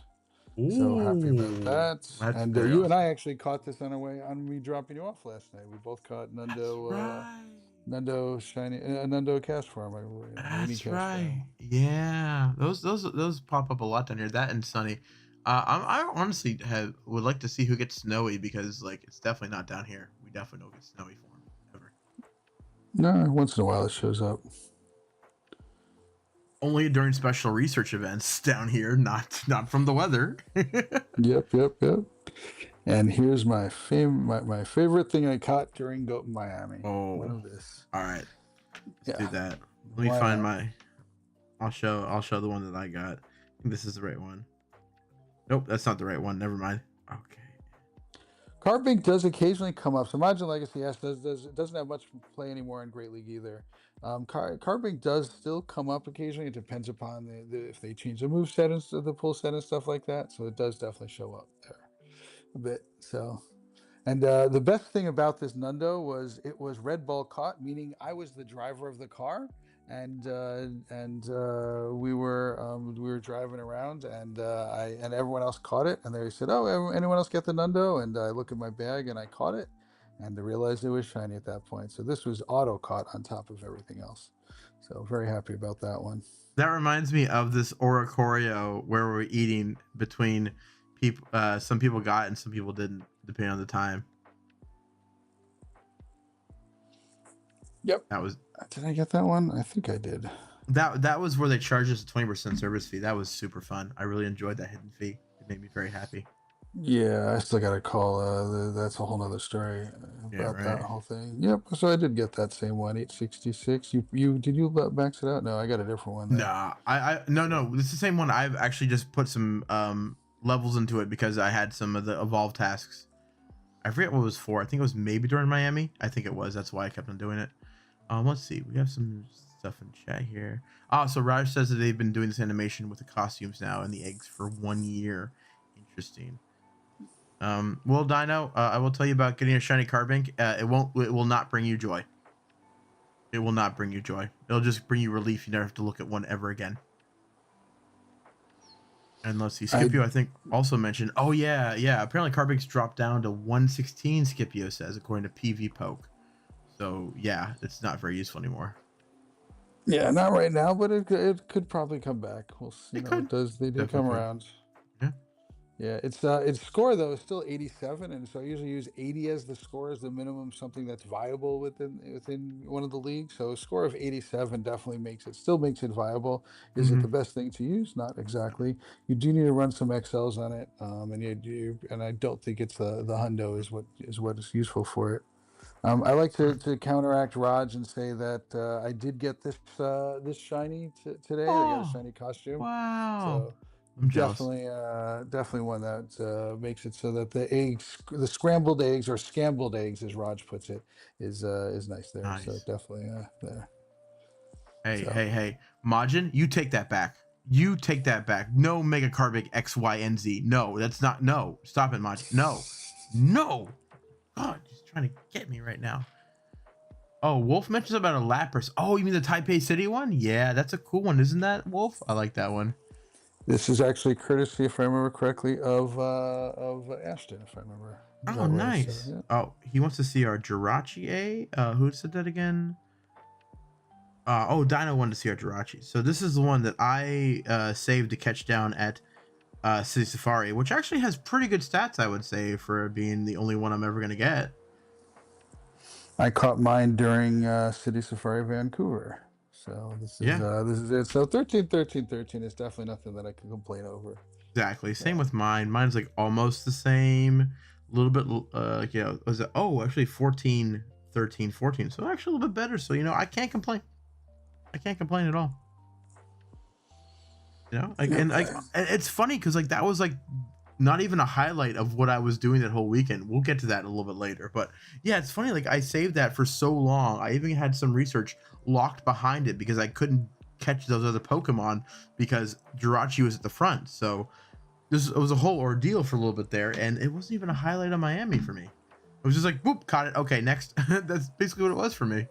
So happy about Ooh, that. that's And very you and I awesome. actually caught this on our way on me dropping you off last night. We both caught That's Nundo, right. Nundo shiny, Nundo cast farm, mini That's cast farm. right. Yeah, those pop up a lot down here. That and Sunny. I honestly would like to see who gets Snowy because like it's definitely not down here. We definitely don't get Snowy form ever. No, once in a while it shows up. Only during special research events down here, not from the weather. Yep, yep, yep. And here's my favorite thing I caught during Goat in Miami. One Oh, of this. all right. Let's do Yeah. that. Let me Why find not? my. I'll show the one that I got. I think this is the right one. Nope, that's not the right one. Never mind. Okay. Carbink does occasionally come up. So Imagine Legacy S doesn't have much play anymore in Great League either. Carbink does still come up occasionally. It depends upon if they change the move set and the pull set and stuff like that. So it does definitely show up there a bit. So. And the best thing about this Nundo was it was red ball caught, meaning I was the driver of the car, and we were driving around, and and everyone else caught it, and they said, "Oh, anyone else get the Nundo?" And I look at my bag, and I caught it, and I realized it was shiny at that point. So this was auto caught on top of everything else. So very happy about that one. That reminds me of this Oracorio where we're eating between people. Some people got and some people didn't, depending on the time. Yep. That was Did I get that one? I think I did. that was where they charged us a 20% service fee. That was super fun. I really enjoyed that hidden fee. It made me very happy. Yeah, I still got to call. That's a whole nother story Yeah, about that right. whole thing. Yep. So I did get that same one, 866. You did you max it out? No, I got a different one there. Nah, I no no. It's the same one. I've actually just put some levels into it because I had some of the evolve tasks. I forget what it was for. I think it was maybe during Miami. I think it was. That's why I kept on doing it. Let's see. We have some stuff in chat here. So Raj says that they've been doing this animation with the costumes now and the eggs for 1 year. Interesting. Well, Dino, I will tell you about getting a shiny Carbink. It will not bring you joy. It will not bring you joy. It'll just bring you relief. You never have to look at one ever again. And let's see, I Scipio, I think, also mentioned. Oh yeah, yeah. Apparently, Carbinks dropped down to 116. Scipio says, according to PV Poke. So yeah, it's not very useful anymore. Yeah, not right now, but it could probably come back. We'll see. It could, It does. They do definitely come could. around. Yeah. Yeah, its score though is still 87, and so I usually use 80 as the score as the minimum, something that's viable within one of the leagues. So a score of 87 definitely makes it viable. Is it Mm-hmm. the best thing to use? Not exactly. You do need to run some XLs on it, and I don't think it's the hundo is what is useful for it. I like All right. to counteract Raj and say that I did get this shiny today. I got a Oh, shiny costume, wow. so I'm jealous. definitely one that makes it so that the scrambled eggs or scambled eggs, as Raj puts it, is nice there. So Nice. definitely there. Hey, So hey, hey. Majin, you take that back. You take that back. No Mega Carbig X, Y, and Z. No, that's not. No. Stop it, Majin. No. No. God, he's trying to get me right now. Oh, Wolf mentions about a Lapras. Oh, you mean the Taipei City one? Yeah, that's a cool one, isn't that, Wolf? I like that one. this is actually courtesy, if I remember correctly, of Ashton, if I remember Oh, that way. So nice. yeah. Oh, he wants to see our Jirachi A. Who said that again? Oh, Dino wanted to see our Jirachi. So this is the one that I saved to catch down at City Safari, which actually has pretty good stats, I would say, for being the only one I'm ever gonna get. I caught mine during City Safari Vancouver. So Yeah, this is it. So 13, 13, 13 is definitely nothing that I can complain over. exactly. Same So with mine. Mine's like almost the same. A little bit, yeah. Was it? Oh, actually 14, 13, 14. So actually a little bit better. So I can't complain. I can't complain at all. Like yep. and it's funny because like that was like not even a highlight of what I was doing that whole weekend. We'll get to that a little bit later. But yeah, it's funny. Like I saved that for so long. I even had some research locked behind it because I couldn't catch those other Pokemon because Jirachi was at the front. So it was a whole ordeal for a little bit there, and it wasn't even a highlight of Miami for me. It was just like, whoop, caught it. Okay, next. That's basically what it was for me.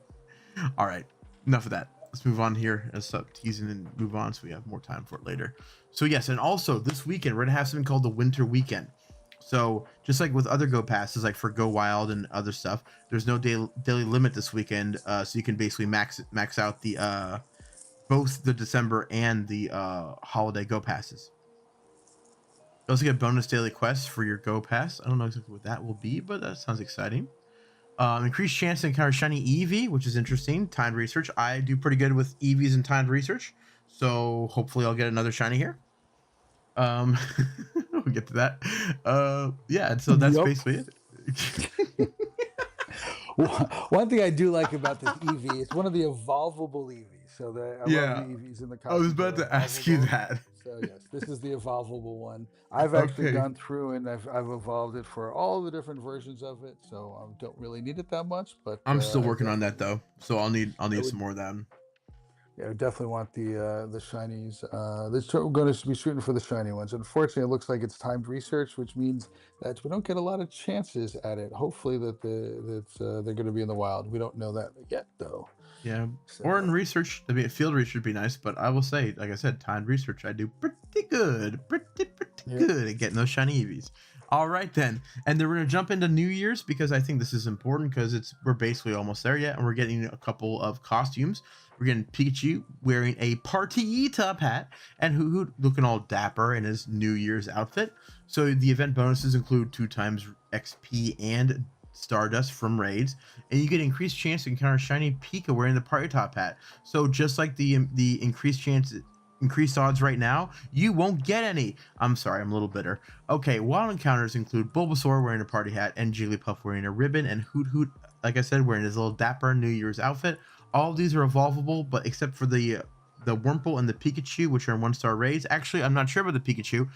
All right, enough of that. Let's move on here and stop teasing and move on so we have more time for it later. So yes, and also this weekend we're gonna have something called the Winter Weekend. So just like with other Go passes, like for Go Wild and other stuff, there's no daily limit this weekend, so you can basically max out the both the December and the holiday Go passes. You also get bonus daily quests for your Go pass. I don't know exactly what that will be, but that sounds exciting. Increased chance to encounter shiny Eevee, which is interesting. Timed research. I do pretty good with Eevees and timed research, so hopefully I'll get another shiny here. Um, we'll get to that. Yeah, and so that's Yup. basically it. One thing I do like about this EV, it's one of the evolvable EVs. So I love the Yeah, EVs in the I was costumes that about are to ask you evolvable. that. So yes, this is the evolvable one. I've actually Okay, gone through and I've evolved it for all the different versions of it. So I don't really need it that much, but I'm still I working on that definitely though, so I'll I need some would more of them. yeah, I definitely want the shinies. We're going to be shooting for the shiny ones. Unfortunately, it looks like it's timed research, which means that we don't get a lot of chances at it. Hopefully, they're going to be in the wild. We don't know that yet, though. Yeah, or in So research, I mean, field research would be nice, but I will say, like I said, timed research, I do pretty yeah, good at getting those shiny EVs. All right then, and then we're gonna jump into New Year's because I think this is important because we're basically almost there yet, and we're getting a couple of costumes. We're getting Pikachu wearing a party top hat and Hoot looking all dapper in his New Year's outfit. So the event bonuses include 2 times XP and Stardust from raids, and you get increased chance to encounter shiny Pika wearing the party top hat. So just like the increased odds right now, you won't get any. I'm sorry, I'm a little bitter. Okay, wild encounters include Bulbasaur wearing a party hat and Jigglypuff wearing a ribbon and Hoot, like I said, wearing his little dapper New Year's outfit. All of these are evolvable, but except for the Wurmple and the Pikachu, which are in 1-star raids. Actually, I'm not sure about the Pikachu.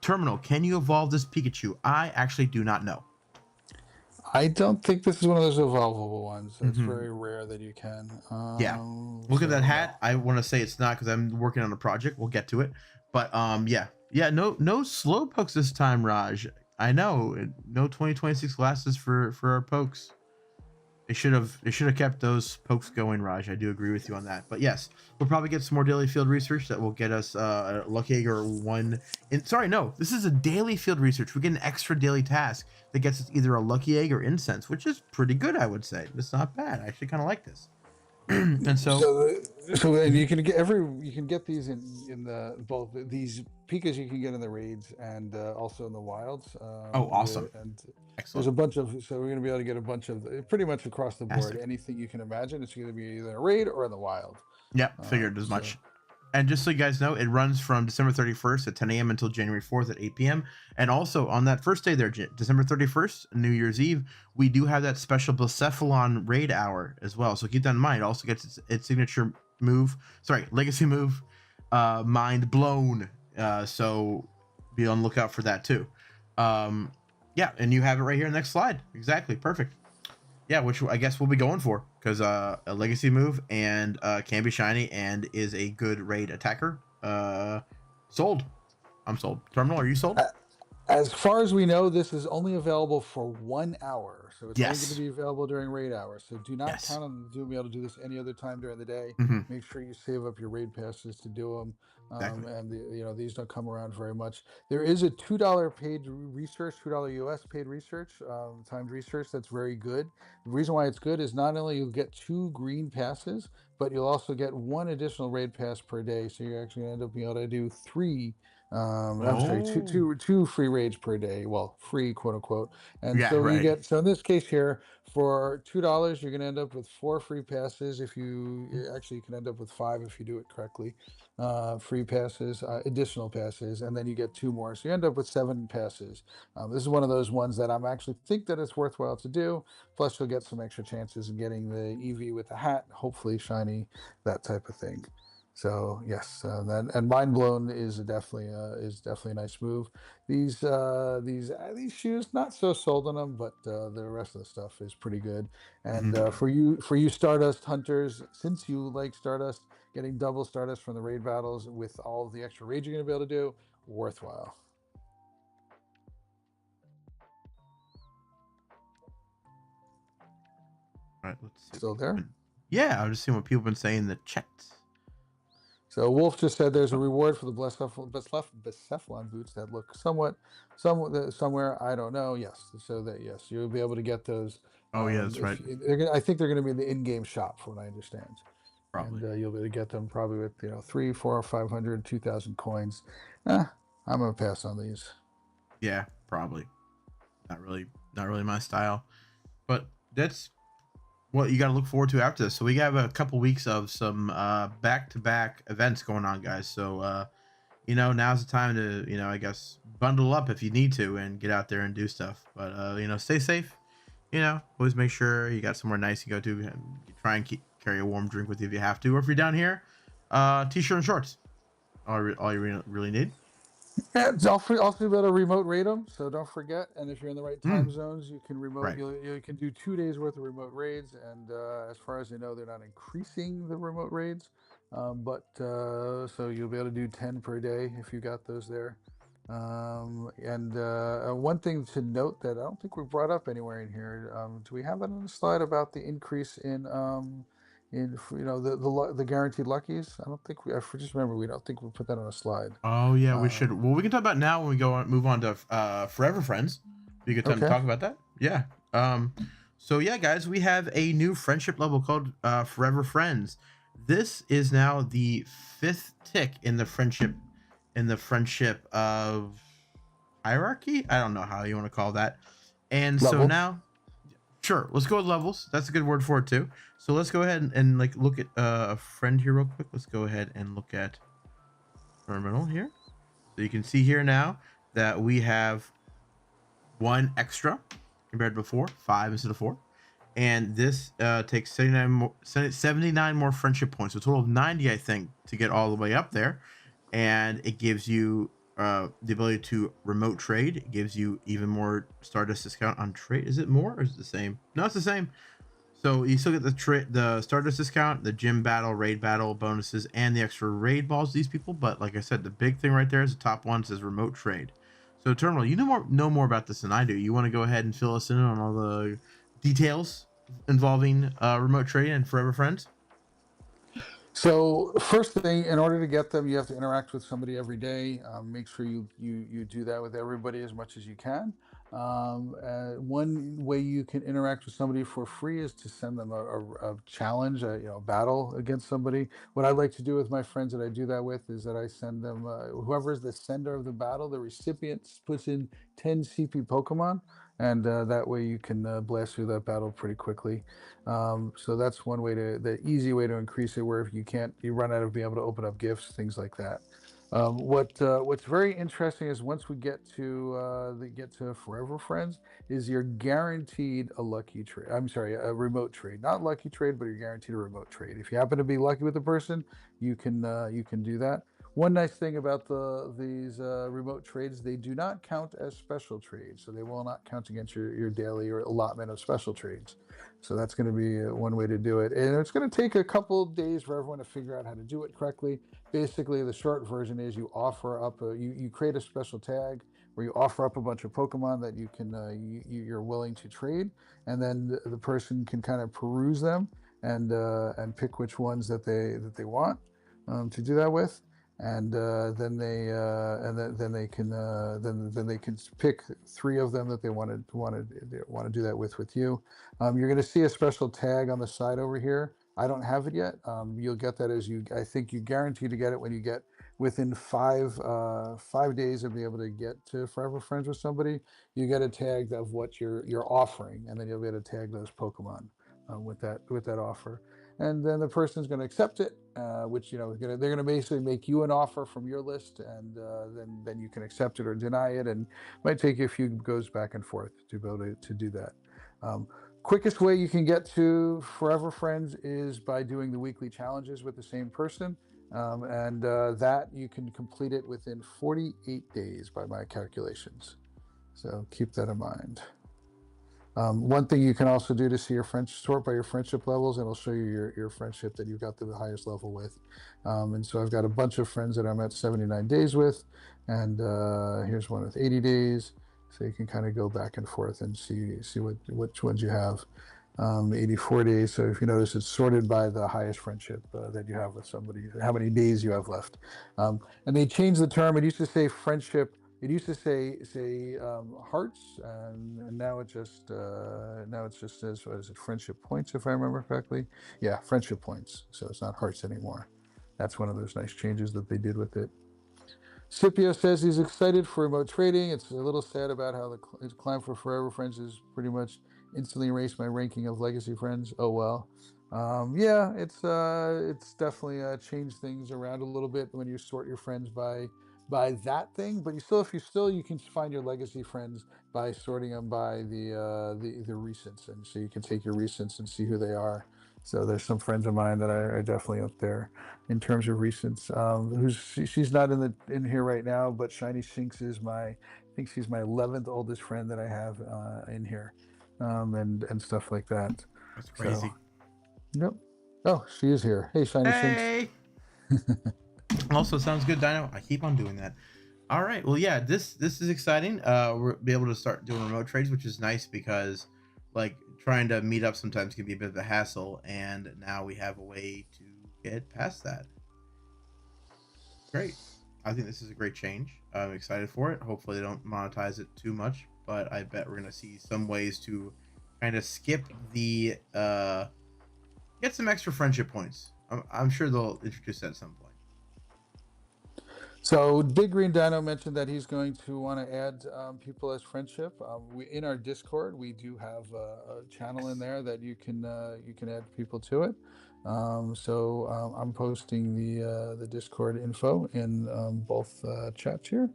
Terminal, can you evolve this Pikachu? I actually do not know. I don't think this is one of those evolvable ones. It's Hmm. very rare that you can. Yeah. Look at that So no. hat. I want to say it's not because I'm working on a project. We'll get to it. But yeah. Yeah, no slow pokes this time, Raj. I know. No 2026 glasses for our pokes. They should have kept those pokes going, Raj. I do agree with you on that. But yes, we'll probably get some more daily field research that will get us a lucky egg or one. Sorry, no, this is a daily field research. We get an extra daily task that gets us either a lucky egg or incense, which is pretty good, I would say. It's not bad. I actually kind of like this. And so, So and mhm. you can get these in the both these Pikas you can get in the raids and also in the wilds. Oh, awesome. And there's Excellent. a bunch of so we're going to be able to get a bunch of pretty much across the board Fantastic. anything you can imagine. It's going to be either in a raid or in the wild. Yep, figured as So much. And just so you guys know, it runs from December 31st at 10 a.m. until January 4th at 8 p.m. And also on that first day there, December 31st, New Year's Eve, we do have that special Blacephalon raid hour as well. So keep that in mind. It also gets its signature move, sorry, legacy move, Mind Blown. So be on the lookout for that too. Yeah, and you have it right here. Next slide. Exactly. Perfect. Yeah, which I guess we'll be going for because a legacy move and can be shiny and is a good raid attacker. Sold. I'm sold. Terminal, are you sold? uh, as far as we know, this is only available for 1 hour. So it's only going to Yes. be available during raid hours. So do not Yes. count on being able to do this any other time during the day. Hmm. Make sure you save up your raid passes to do them. Exactly. These don't come around very much. There is a $2 paid research, $2 US paid research, timed research that's very good. The reason why it's good is not only you'll get 2 green passes, but you'll also get 1 additional raid pass per day. So you're actually going to end up being able to do 3 I'm sorry, Oh. two free raids per day. Well, free quote unquote. And Yeah. so you Right. get so in this case here, for $2, you're going to end up with 4 free passes. If actually you can end up with 5 if you do it correctly. Free passes, additional passes, and then you get 2 more. So you end up with 7 passes. This is one of those ones that I'm actually think that it's worthwhile to do. Plus, you'll get some extra chances in getting the EV with the hat, hopefully shiny, that type of thing. So yes, that and mind blown is definitely a nice move. These shoes not so sold on them, but the rest of the stuff is pretty good. And Hmm. for you Stardust hunters, since you like Stardust, getting double Stardust from the raid battles with all of the extra raids you're gonna be able to do, worthwhile. All right. Let's see what Still people there? been. Yeah, I'm just seeing what people been saying in the chat. So Wolf just said there's a Oh, reward for the Blacephalon boots that look somewhere I don't know. Yes, so that yes you'll be able to get those. oh yeah, that's right. If I think they're going to be in the in-game shop, from what I understand, and Probably. you'll be able to get them probably with 3, 4, 500, 2,000 coins. Eh, I'm gonna pass on these. Yeah, probably. Not really. Not really my style. But that's what you got to look forward to after this. So we have a couple weeks of some back-to-back events going on, guys. So now's the time to, I guess bundle up if you need to and get out there and do stuff. But stay safe. Always make sure you got somewhere nice you go to. And try and carry a warm drink with you if you have to, or if you're down here, t-shirt and shorts. All you really need. Yeah, it's also be able to remote rate them, so don't forget. And if you're in the right time Mm, zones, you can remote. right. You can do 2 days worth of remote raids, and as far as I know, they're not increasing the remote raids, but so you'll be able to do 10 per day if you got those there. And one thing to note that I don't think we brought up anywhere in here. Do we have that on the slide about the increase in the guaranteed luckies? I don't think I just remember we don't think we put that on a slide. Oh yeah, we should. Um, Well, we can talk about now when we move on to Forever Friends. Be a good time to okay. talk about that. Yeah. Um. So yeah, guys, we have a new friendship level called Forever Friends. This is now the fifth tick in the friendship of hierarchy. I don't know how you want to call that. And so Level. now, sure, let's go with levels. That's a good word for it too. So let's go ahead and like look at a friend here real quick. Let's go ahead and look at terminal here. So you can see here now that we have one extra compared to before, 5 instead of 4. And this takes 79 more friendship points. So a total of 90, I think, to get all the way up there. And it gives you the ability to remote trade. It gives you even more Stardust discount on trade. Is it more or is it the same? No, it's the same. So you still get the Stardust discount, the gym battle, raid battle bonuses, and the extra raid balls to these people. But like I said, the big thing right there is the top one says remote trade. So Terminal, you know more about this than I do. You want to go ahead and fill us in on all the details involving remote trade and Forever Friends? So first thing, in order to get them, you have to interact with somebody every day. Make sure you do that with everybody as much as you can. One way you can interact with somebody for free is to send them a challenge, a battle against somebody. What I like to do with my friends that I do that with is that I send them whoever is the sender of the battle, the recipient puts in 10 CP Pokemon, and that way you can blast through that battle pretty quickly. So that's one way the easy way to increase it. Where if you can't, you run out of being able to open up gifts, things like that. What's very interesting is once we get to Forever Friends, is you're guaranteed a lucky trade. I'm sorry, a remote trade, not lucky trade, but you're guaranteed a remote trade. If you happen to be lucky with the person, you can do that. One nice thing about these remote trades, they do not count as special trades, so they will not count against your daily or allotment of special trades. So that's going to be one way to do it, and it's going to take a couple of days for everyone to figure out how to do it correctly. Basically, the short version is you offer up you create a special tag where you offer up a bunch of Pokemon that you're willing to trade, and then the person can kind of peruse them and pick which ones that they want to do that with, and then they can then they can pick 3 of them that they want to do that with you. You're going to see a special tag on the side over here. I don't have it yet. You'll get that as you. I think you guarantee to get it when you get within 5 days of being able to get to Forever Friends with somebody. You get a tag of what you're offering, and then you'll be able to tag those Pokemon with that offer, and then the person's going to accept it, which they're going to basically make you an offer from your list, and then you can accept it or deny it, and it might take you a few goes back and forth to be able to do that. Um, Quickest way you can get to Forever Friends is by doing the weekly challenges with the same person, and that you can complete it within 48 days by my calculations. So keep that in mind. One thing you can also do to see your friendship, sort by your friendship levels, and it'll show you your friendship that you've got the highest level with. And so I've got a bunch of friends that I'm at 79 days with, and here's one with 80 days. So you can kind of go back and forth and see which ones you have. 84 days. So if you notice, it's sorted by the highest friendship that you have with somebody, how many days you have left. And they changed the term. It used to say friendship. It used to say hearts, and now it just says, what is it, friendship points, if I remember correctly. Yeah, friendship points. So it's not hearts anymore. That's one of those nice changes that they did with it. Scipio says he's excited for remote trading. It's a little sad about how his climb for Forever Friends has pretty much instantly erased my ranking of legacy friends. Oh well. Yeah, it's definitely changed things around a little bit when you sort your friends by that thing, but you still, if you still, you can find your legacy friends by sorting them by the recents, and so you can take your recents and see who they are. So there's some friends of mine that are definitely up there in terms of recents. She's not in here right now, but Shiny Sinks is I think she's my 11th oldest friend that I have in here, and stuff like that. That's So crazy. yep. Oh, she is here. Hey, Shiny Sinks. Hey. Also, sounds good, Dino. I keep on doing that. All right. Well, yeah, this is exciting. We'll be able to start doing remote trades, which is nice because like trying to meet up sometimes can be a bit of a hassle, and now we have a way to get past that. Great. I think this is a great change. I'm excited for it. Hopefully, they don't monetize it too much, but I bet we're gonna see some ways to kind of skip the get some extra friendship points. I'm sure they'll introduce that at some point. So Big Green Dino mentioned that he's going to want to add people as friendship. In our Discord, we do have a channel in Yes. there that you can add people to it. I'm posting the Discord info in both chats here,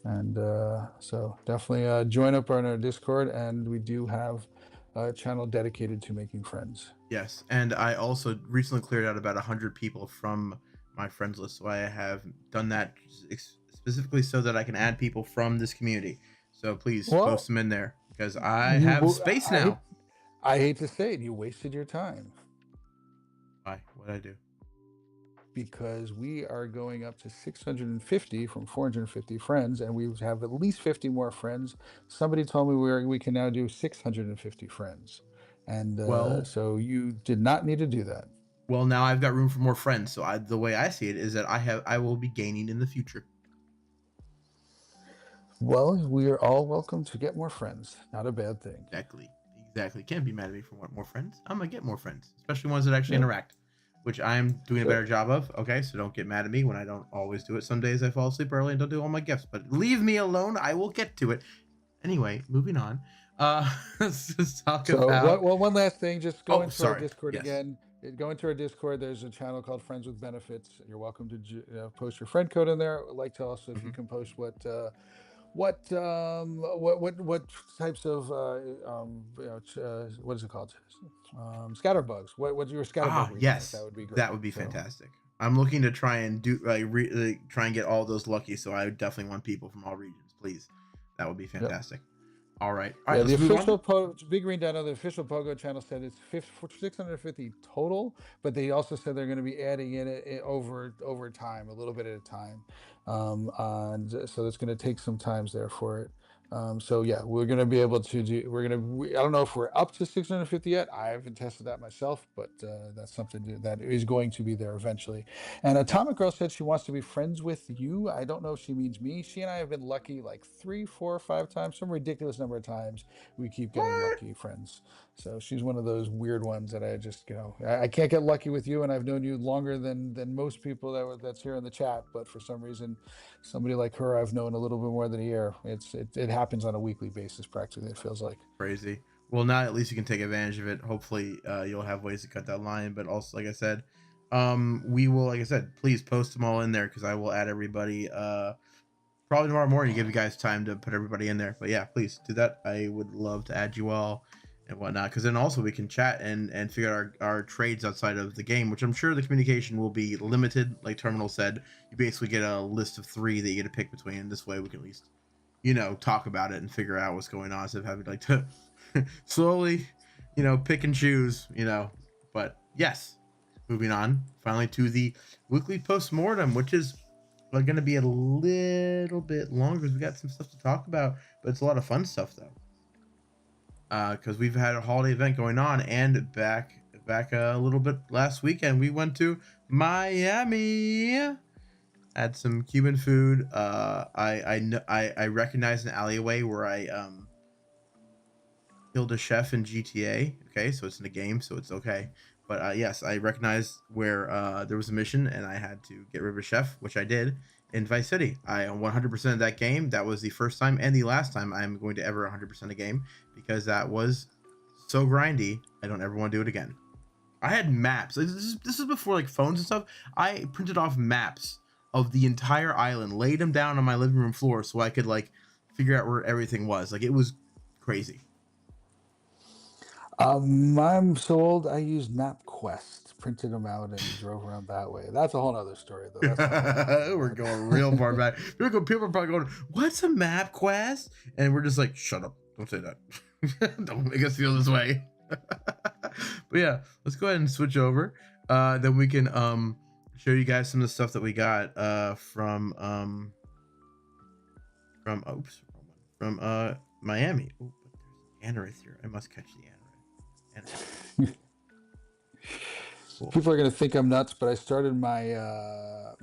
and so definitely join up on our Discord. And we do have a channel dedicated to making friends. Yes, and I also recently cleared out about 100 people from my friends list, so I have done that specifically so that I can add people from this community. So please post Well, them in there because I have space now. I hate to say it, you wasted your time, Why? What I do? because we are going up to 650 from 450 friends, and we have at least 50 more friends. Somebody told me we can now do 650 friends, and Well, so you did not need to do that. now I've got room for more friends. So the way I see it is that I will be gaining in the future. Well, we are all welcome to get more friends. Not a bad thing. Exactly. Exactly. Can't be mad at me for wanting more friends. I'm gonna get more friends, especially ones that actually Yep. interact, which I'm doing a So better job of. Okay, so don't get mad at me when I don't always do it. Some days I fall asleep early and don't do all my gifts, but leave me alone. I will get to it. Anyway, moving on. Let's talk about. one last thing. Just go Oh, into our sorry. Discord Yes. again. Go into our Discord. There's a channel called Friends with Benefits. You're welcome to post your friend code in there. I'd like to also, if you Hmm. can post what types of what is it called? Scatterbugs. What's your scatterbug Ah, recent? That yes, would be that great. would be So fantastic. I'm looking to try and do try and get all those lucky. So I definitely want people from all regions, please. That would be yep. fantastic. All right, all right. Yeah, the Let's move on. official Big Green Dino, the official Pogo channel said it's 650 total, but they also said they're going to be adding in it over time, a little bit at a time, and so it's going to take some times there for it. So yeah, we're going to be able to do. I don't know if we're up to 650 yet. I haven't tested that myself, but that's something that is going to be there eventually. And Atomic Girl said she wants to be friends with you. I don't know if she means me. She and I have been lucky like 3, 4, 5 times, some ridiculous number of times. We keep getting What? lucky friends. So she's one of those weird ones that I just, I can't get lucky with you, and I've known you longer than most people that's here in the chat. But for some reason, somebody like her, I've known a little bit more than a year. It happens on a weekly basis, practically. It feels like. Crazy. Well, now at least you can take advantage of it. Hopefully, you'll have ways to cut that line. But also, like I said, we will. Like I said, please post them all in there because I will add everybody. Probably tomorrow morning to give you guys time to put everybody in there. But yeah, please do that. I would love to add you all and whatnot because then also we can chat and figure out our trades outside of the game, which I'm sure the communication will be limited. Like Terminal said, you basically get a list of 3 that you get to pick between. This way we can at least talk about it and figure out what's going on instead of having like to slowly pick and choose. But yes, moving on finally to the weekly post-mortem, which is going to be a little bit longer because we got some stuff to talk about, but it's a lot of fun stuff though, because we've had a holiday event going on, and back a little bit last weekend we went to Miami, had some Cuban food. I recognized an alleyway where I killed a chef in GTA. Okay, so it's in a game, so it's okay. But yes, I recognized where there was a mission, and I had to get rid of a chef, which I did in Vice City. I 100% of that game. That was the first time and the last time I'm going to ever 100% a game because that was so grindy. I don't ever want to do it again. I had maps. This is before like phones and stuff. I printed off maps of the entire island, laid them down on my living room floor so I could like figure out where everything was. Like it was crazy. I'm so old. I used MapQuest, printed them out, and drove around that way. That's a whole other story, though. That's not what we're talking We're about. going real far back. People are probably going, "What's a map quest?" And we're just like, "Shut up! Don't say that. Don't make us feel this way." But yeah, let's go ahead and switch over. Then we can show you guys some of the stuff that we got from oops from Miami. Oh, but there's an Anorith here. I must catch the Anorith. Cool. People are going to think I'm nuts, but I started I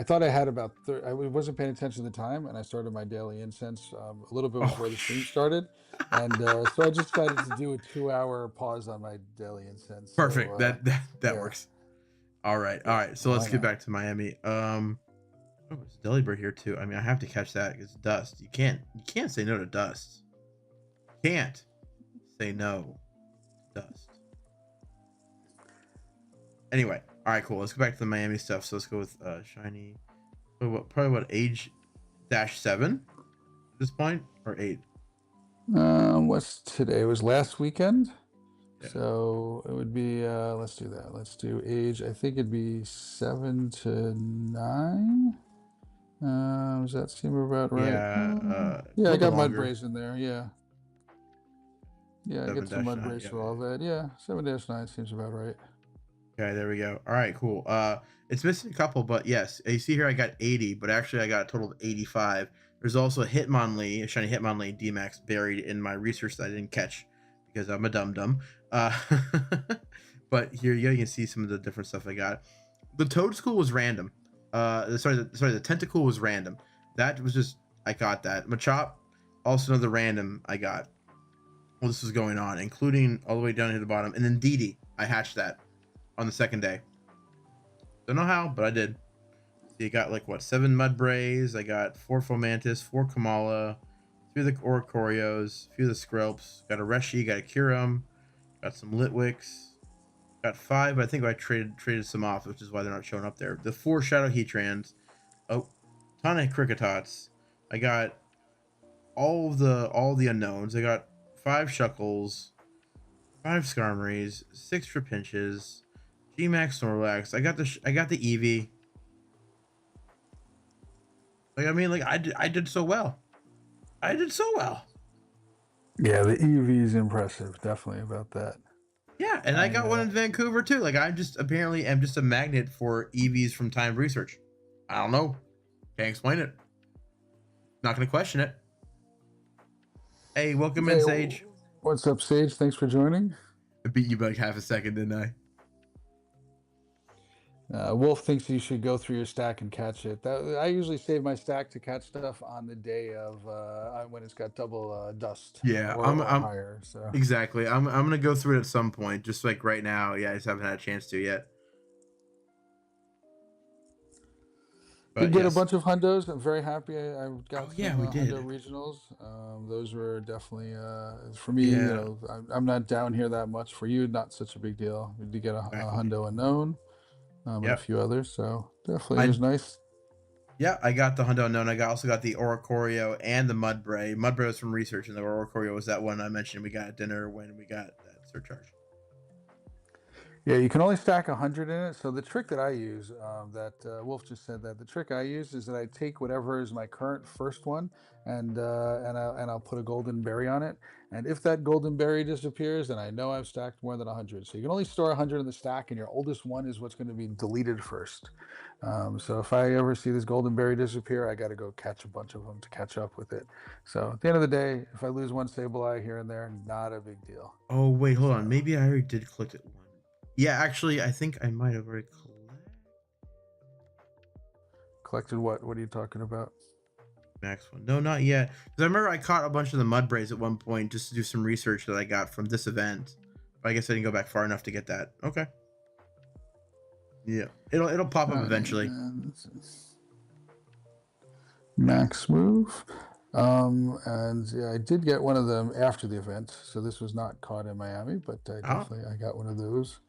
thought I had about I wasn't paying attention at the time, and I started my daily incense a little bit Oh, before the stream started, and so I just decided to do a 2 hour pause on my daily incense. perfect. So That yeah, works. All right, all yeah, right. So let's why get not? back to Miami. Oh, there's Delibird here too. I mean, I have to catch that because dust. You can't say no to dust. Can't say no to dust. Anyway, all right, cool. Let's go back to the Miami stuff. So let's go with shiny. Probably what age -7 at this point or 8. What's today? It was last weekend. Yeah. So it would be, let's do that. Let's do age. I think it'd be 7 to 9. Does that seem about right? Yeah. A Yeah, I little bit got mud longer. braze in there. Yeah. Yeah, I get Seven some dash mud nine. brace Yeah, for yeah. all that. Yeah, 7-9 seems about right. Okay, there we go. All right, cool. It's missing a couple, but yes, you see here I got 80, but actually I got a total of 85. There's also a shiny Hitmonlee DMAX buried in my research that I didn't catch because I'm a dum dum. Uh, but here you can see some of the different stuff I got. The Toad School was random. The Tentacle was random. That was just I got that. Machop, also another random I got. Well, this was going on, including all the way down here to the bottom, and then Didi, I hatched that on the second day. Don't know how, but I did. So you got like what 7 Mudbrays. I got 4 Fomantis, 4 Kamala, 3 of the Oricorios, a few of the Skrelps. Got a Reshi, got a Kyurem, got some Litwicks, got 5. But I think I traded some off, which is why they're not showing up there. The 4 Shadow Heatrans. Oh, ton of Cricketots. I got all the unknowns. I got 5 Shuckles, 5 Skarmories, 6 Trapinches, Gmax Snorlax. I got the Eevee. Like I mean, like I did so well. I did so well. Yeah, the EV is impressive. Definitely about that. Yeah, and I I got one in Vancouver too. Like I just apparently am just a magnet for EVs from time research. I don't know. Can't explain it. Not gonna question it. Hey, welcome in, Hey, Sage. what's up, Sage? Thanks for joining. I beat you by like half a second, didn't I? Wolf thinks you should go through your stack and catch it. I usually save my stack to catch stuff on the day of when it's got double dust Yeah, or I'm higher. So exactly. I'm gonna go through it at some point. Just like right now. Yeah, I just haven't had a chance to yet. did But get a yes. bunch of hundos. I'm very happy. I Oh got yeah, some we hundo did. regionals. Those were definitely for me. Yeah. I'm not down here that much. For you, not such a big deal. We did get a Exactly. hundo unknown and a Yep. few others. So definitely it I was nice. Yeah, I got the Hundo Unknown. Also got the Oricorio and the Mudbray. Mudbray was from research, and the Oricorio was that one I mentioned we got at dinner when we got that surcharge. Yeah, you can only stack 100 in it. So the trick that I use, that Wolf just said that the trick I use is that I take whatever is my current first one, and I'll put a golden berry on it. And if that golden berry disappears, then I know I've stacked more than 100. So you can only store 100 in the stack, and your oldest one is what's going to be deleted first. So if I ever see this golden berry disappear, I got to go catch a bunch of them to catch up with it. So at the end of the day, if I lose one Sableye here and there, not a big deal. Oh wait, hold on. So Maybe I already did collect it one. Yeah, actually, I think I might have already collected collected what? What are you talking about? max one. No, not yet. Because I remember I caught a bunch of the Mudbrays at one point just to do some research that I got from this event. But I guess I didn't go back far enough to get that. Okay. Yeah, it'll pop up eventually. Max move. And yeah, I did get one of them after the event, so this was not caught in Miami, but Oh, I got one of those.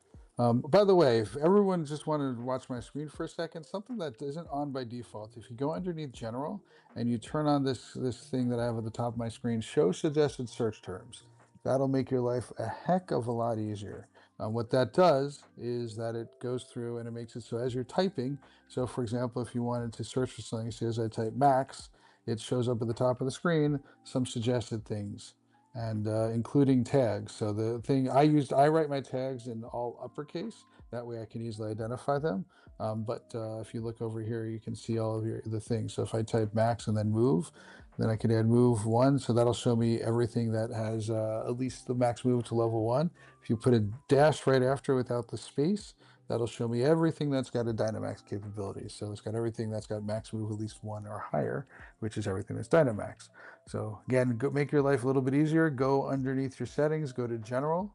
By the way, if everyone just wanted to watch my screen for a second, something that isn't on by default, if you go underneath General and you turn on this thing that I have at the top of my screen, Show Suggested Search Terms. That'll make your life a heck of a lot easier. What that does is that it goes through and it makes it so as you're typing, so for example, if you wanted to search for something, see as I type Max, it shows up at the top of the screen some suggested things and including tags. So the thing I write my tags in all uppercase. That way I can easily identify them. But if you look over here, you can see all of the things. So if I type Max and then move, then I can add move one. So that'll show me everything that has at least the max move to level one. If you put a dash right after without the space, that'll show me everything that's got a Dynamax capability. So it's got everything that's got max move at least one or higher, which is everything that's Dynamax. So again, make your life a little bit easier. Go underneath your settings, go to General,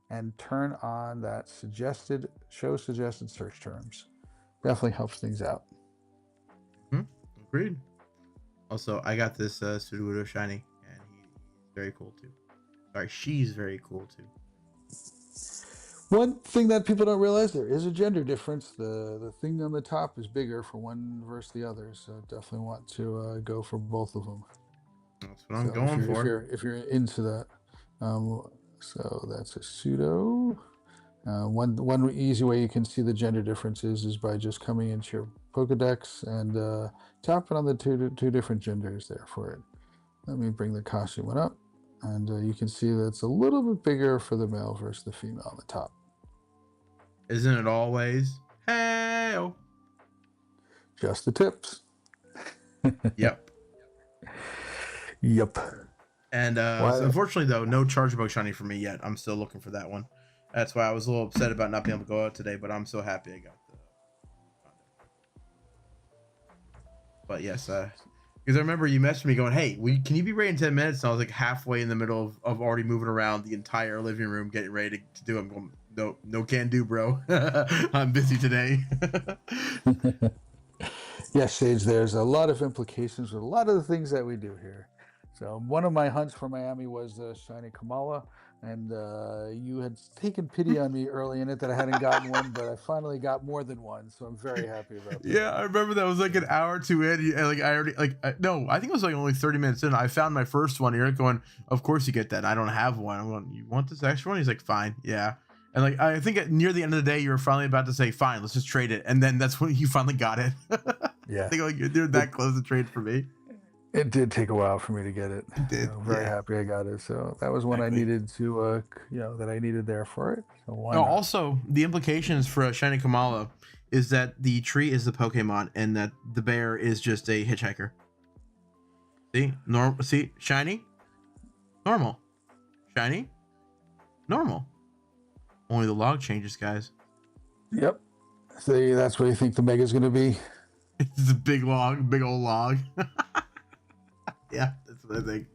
and turn on that Show Suggested Search Terms. Definitely helps things out. Hmm. Agreed. Also, I got this Sudowoodo shiny, and he's very cool too. Sorry, she's very cool too. One thing that people don't realize, there is a gender difference. The thing on the top is bigger for one versus the other, so definitely want to go for both of them. That's what I'm So if going you're if for. you're if you're into that, so that's a pseudo. One easy way you can see the gender differences is by just coming into your Pokedex and tapping on the two different genders there for it. Let me bring the costume one up, and you can see that it's a little bit bigger for the male versus the female on the top. Isn't it always? Hey. Just the tips. Yep. Yep. And so Why? unfortunately, though, no Charge-Bug shiny for me yet. I'm still looking for that one. That's why I was a little upset about not being able to go out today, but I'm so happy I got the. But yes, because I remember you messaged me going, "Hey, can you be ready in 10 minutes?" And I was like halfway in the middle of already moving around the entire living room, getting ready to do. I'm going, no, can do, bro. I'm busy today. Yes, Sage, there's a lot of implications with a lot of the things that we do here. So one of my hunts for Miami was Shiny Kamala, and you had taken pity on me early in it that I hadn't gotten one, but I finally got more than one, so I'm very happy about that. Yeah, I remember that was like an hour or two in. And like I already no, I think it was like only 30 minutes in. I found my first one. You're going, of course you get that. I don't have one. I'm going, you want this extra one? He's like, fine, yeah. And like I think near the end of the day, you were finally about to say, fine, let's just trade it. And then that's when you finally got it. I Yeah, think like you're it that close to trade for me. it did take a while for me to get it. It did, So very yeah, happy I got it. So that was one I exactly. needed to, that I needed there for it. So why Oh, not? also, the implications for a shiny Kamala is that the tree is the Pokemon and that the bear is just a hitchhiker. See, normal. See, shiny, normal, shiny, normal. Only the log changes, guys. Yep. See, that's what you think the mega's going to be. It's a big log, big old log. Yeah, that's what I think.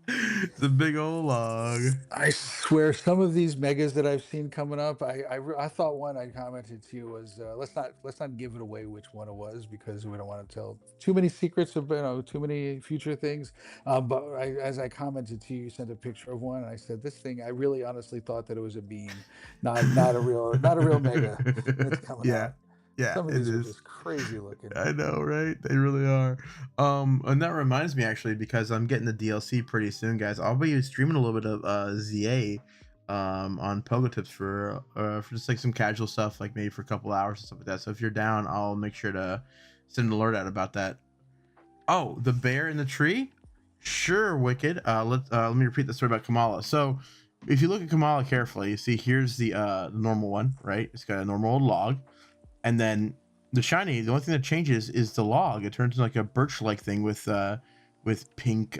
It's a big old log. I swear, some of these megas that I've seen coming up, I thought one I commented to you was let's not give it away which one it was because we don't want to tell too many secrets of too many future things. But as I commented to you, you sent a picture of one, and I said this thing I really honestly thought that it was a bean, not a real mega that's coming Yeah, out. yeah, Some of it these are is. just crazy looking. I know, right? They really are. And that reminds me actually, because I'm getting the DLC pretty soon, guys. I'll be streaming a little bit of ZA on PoGo.Tips for just like some casual stuff, like maybe for a couple hours and stuff like that. So if you're down, I'll make sure to send an alert out about that. Oh, the bear in the tree? Sure, Wicked. Let me repeat the story about Kamala. So if you look at Kamala carefully, you see here's the normal one, right? It's got a normal old log. And then the shiny, the only thing that changes is the log. It turns into like a birch-like thing with pink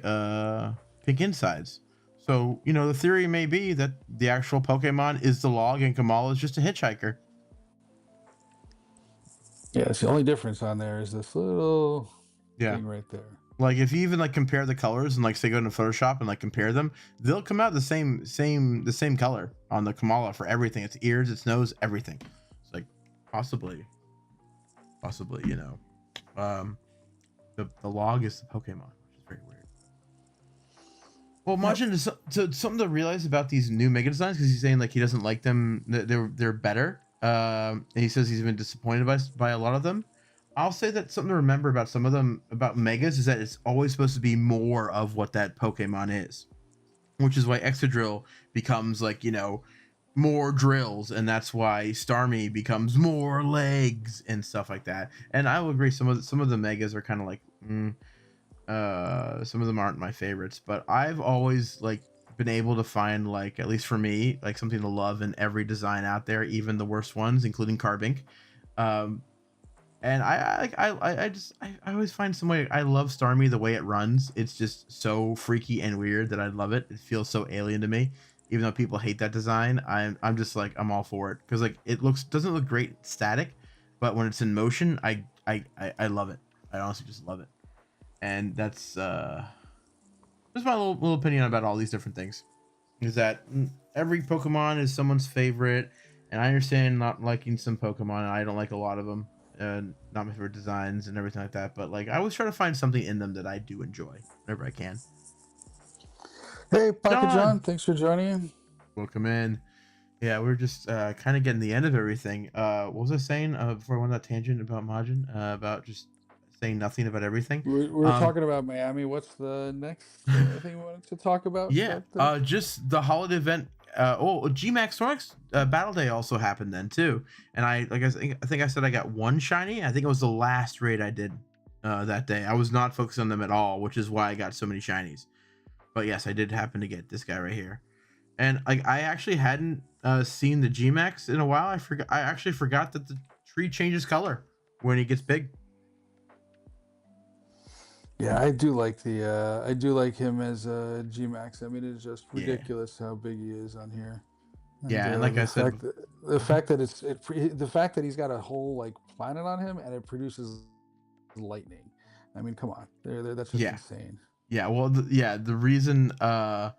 insides. So, the theory may be that the actual Pokemon is the log and Kamala is just a hitchhiker. Yeah, it's the only difference on there is this little Yeah. thing right there. Like if you even like compare the colors and like say go into Photoshop and like compare them, they'll come out the same color on the Kamala for everything. Its ears, its nose, everything. It's like possibly, um the log is the Pokemon, which is very weird. Well, Yep. Majin is something to realize about these new mega designs, because he's saying like he doesn't like them. They're better. And he says he's been disappointed by a lot of them. I'll say that something to remember about some of them about megas is that it's always supposed to be more of what that Pokemon is, which is why Exadrill becomes like, more drills, and that's why Starmie becomes more legs and stuff like that. And I will agree, some of the megas are kind of like, some of them aren't my favorites, but I've always like been able to find, like, at least for me, like something to love in every design out there, even the worst ones, including Carbink. um and I always find some way. I love Starmie, the way it runs. It's just so freaky and weird that I love it. It feels so alien to me. Even though people hate that design, I'm just like, I'm all for it, because like it looks doesn't look great static, but when it's in motion, I love it. I honestly just love it. And that's just my little opinion about all these different things. Is that every Pokemon is someone's favorite, and I understand not liking some Pokemon, and I don't like a lot of them, and not my favorite designs and everything like that. But like, I always try to find something in them that I do enjoy whenever I can. Hey, Pocket John, John, thanks for joining. welcome in. Yeah, we're just kind of getting the end of everything. What was I saying before I went on that tangent about Majin? About just saying nothing about everything. We're Um, talking about Miami. What's the next thing we wanted to talk about? Yeah, That the just the holiday event. Gmax Snorlax Battle Day also happened then too, and I think I said I got one shiny. I think it was the last raid I did that day. I was not focused on them at all, which is why I got so many shinies. But yes, I did happen to get this guy right here, and like I actually hadn't seen the Gmax in a while. I actually forgot that the tree changes color when he gets big. Yeah, I do like him as G-Max. I mean, it's just Yeah, ridiculous how big he is on here, and yeah, and like I said, the fact that he's got a whole like planet on him and it produces lightning. I mean, come on, that's just yeah, insane. yeah. Well, the reason I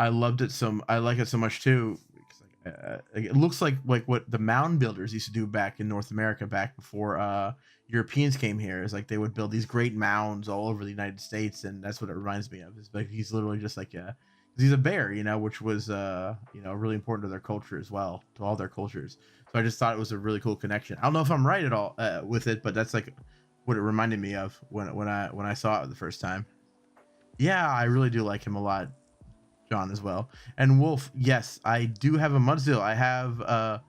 like it so much too, because like, it looks like what the mound builders used to do back in North America, back before Europeans came here. Is like they would build these great mounds all over the United States, and that's what it reminds me of. Is like he's literally just like, 'cause he's a bear, which was really important to their culture as well, to all their cultures. So I just thought it was a really cool connection. I don't know if I'm right at all with it, but that's like what it reminded me of when I saw it the first time. Yeah, I really do like him a lot, John, as well. And Wolf, yes, I do have a Mudsdale. I have I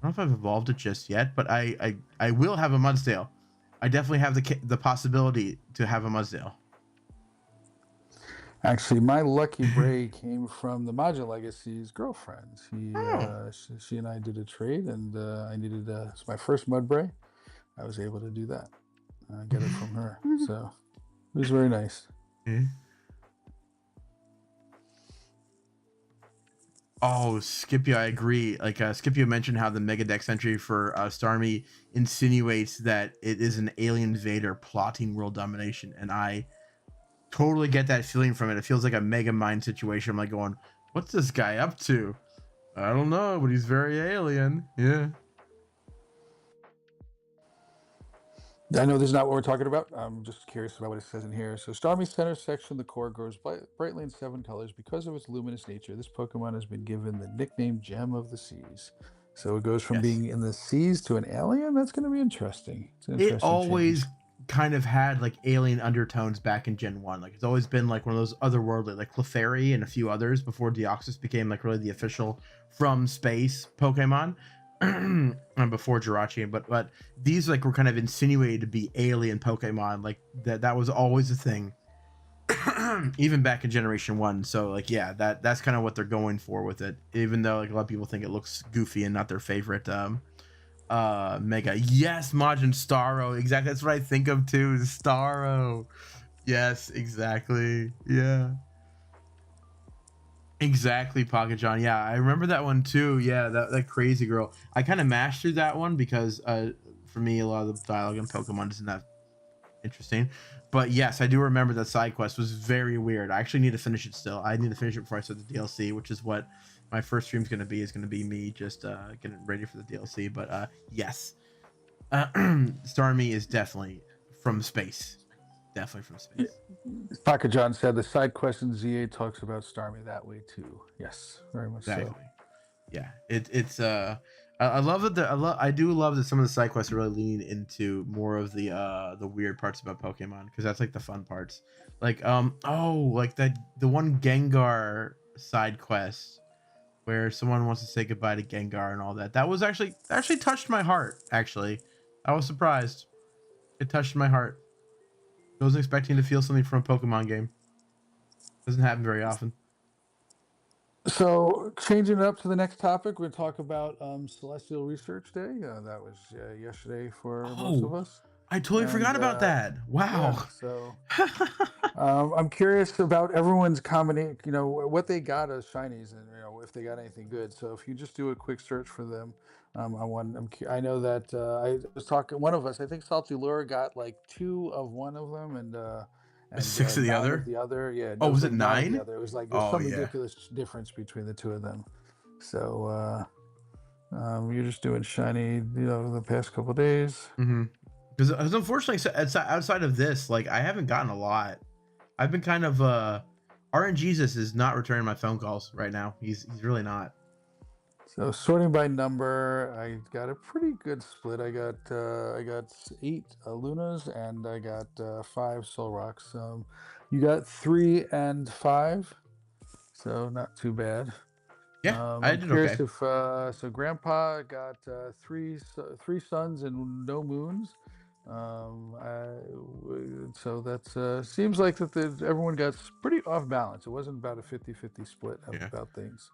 don't know if I've evolved it just yet, but I will have a Mudsdale. I definitely have the possibility to have a Mudsdale. Actually, my lucky Bray came from the Maja Legacy's girlfriend. Oh. She and I did a trade, and I needed it's my first Mud Bray. I was able to do that, get it from her. So it was very nice. Yeah. Oh, Scipio, I agree. Like Scipio mentioned how the Mega Dex entry for Starmie insinuates that it is an alien invader plotting world domination, and I totally get that feeling from it. It feels like a Mega Mind situation. I'm like going, "What's this guy up to? I don't know, but he's very alien." Yeah. I know this is not what we're talking about. I'm just curious about what it says in here. So, Starmie's center section, the core, grows brightly in 7 colors. Because of its luminous nature, this Pokemon has been given the nickname Gem of the Seas. So, it goes from Yes. being in the seas to an alien? That's going to be interesting. It's an It interesting change. always kind of had like alien undertones back in Gen 1. Like it's always been like one of those otherworldly, like Clefairy and a few others before Deoxys became like really the official from space Pokemon. And before Jirachi, but these like were kind of insinuated to be alien Pokemon. Like that was always a thing. Even back in Generation 1. So like yeah, that's kind of what they're going for with it. Even though like a lot of people think it looks goofy and not their favorite Mega. Yes, Majin Starro, exactly, that's what I think of too, is Starro. Yes, exactly. Yeah, exactly, Pocket John. Yeah, I remember that one too. Yeah, that crazy girl. I kind of mashed through that one because for me a lot of the dialogue in Pokemon isn't that interesting. But yes, I do remember that side quest was very weird. I actually need to finish it still. I need to finish it before I start the DLC, which is what my first stream is going to be. Is going to be me just getting ready for the DLC. But yes, Starmie is definitely from space. definitely from space. Taka John said the side quest in ZA talks about Starmie that way too. Yes, very much so. Exactly. Yeah. I love that I do love that some of the side quests are really leaning into more of the weird parts about Pokemon, because that's like the fun parts. Like like that the one Gengar side quest where someone wants to say goodbye to Gengar and all that. That was actually touched my heart, actually. I was surprised. It touched my heart. I wasn't expecting to feel something from a Pokemon game. Doesn't happen very often. So, changing it up to the next topic, we're going to talk about Celestial Research Day. That was yesterday for most of Oh, us. I totally And forgot about that. yeah, Wow. so I'm curious about everyone's combination, what they got as shinies and, if they got anything good. So, if you just do a quick search for them, I know that I was talking, one of us, I think Salty Lure got like two of one of them and Six of the nine of other. the other. Yeah, it Oh, was was it like nine of the 9? other. It was like there's Oh some yeah. ridiculous difference between the two of them. So you're just doing shiny, the past couple days. Mm-hmm. Because unfortunately, outside of this, like I haven't gotten a lot. I've been kind of RNGesus is not returning my phone calls right now. He's really not. So sorting by number, I got a pretty good split. I got 8 Lunas and I got 5 Soul Rocks. You got 3 and 5, so not too bad. Yeah, I I'm did curious okay. if so. Grandpa got three suns and no moons. So that's seems like that everyone got pretty off balance. It wasn't about a 50-50 split Yeah. about things.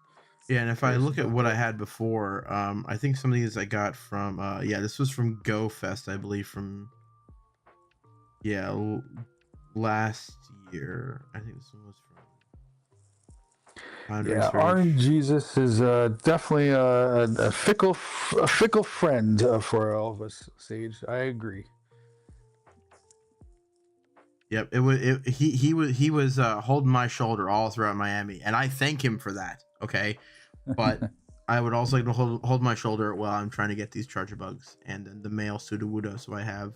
Yeah, and if I Curious look at about what I that. had before, I think some of these I got from yeah, this was from Go Fest, I believe, from yeah, last year. I think this one was from Mind Yeah, Research. Orange Jesus is definitely a fickle friend for all of us. Sage, I agree. Yep, it was he was holding my shoulder all throughout Miami, and I thank him for that. Okay, but I would also like to hold my shoulder while I'm trying to get these Charger Bugs and then the male Sudowoodo, so I have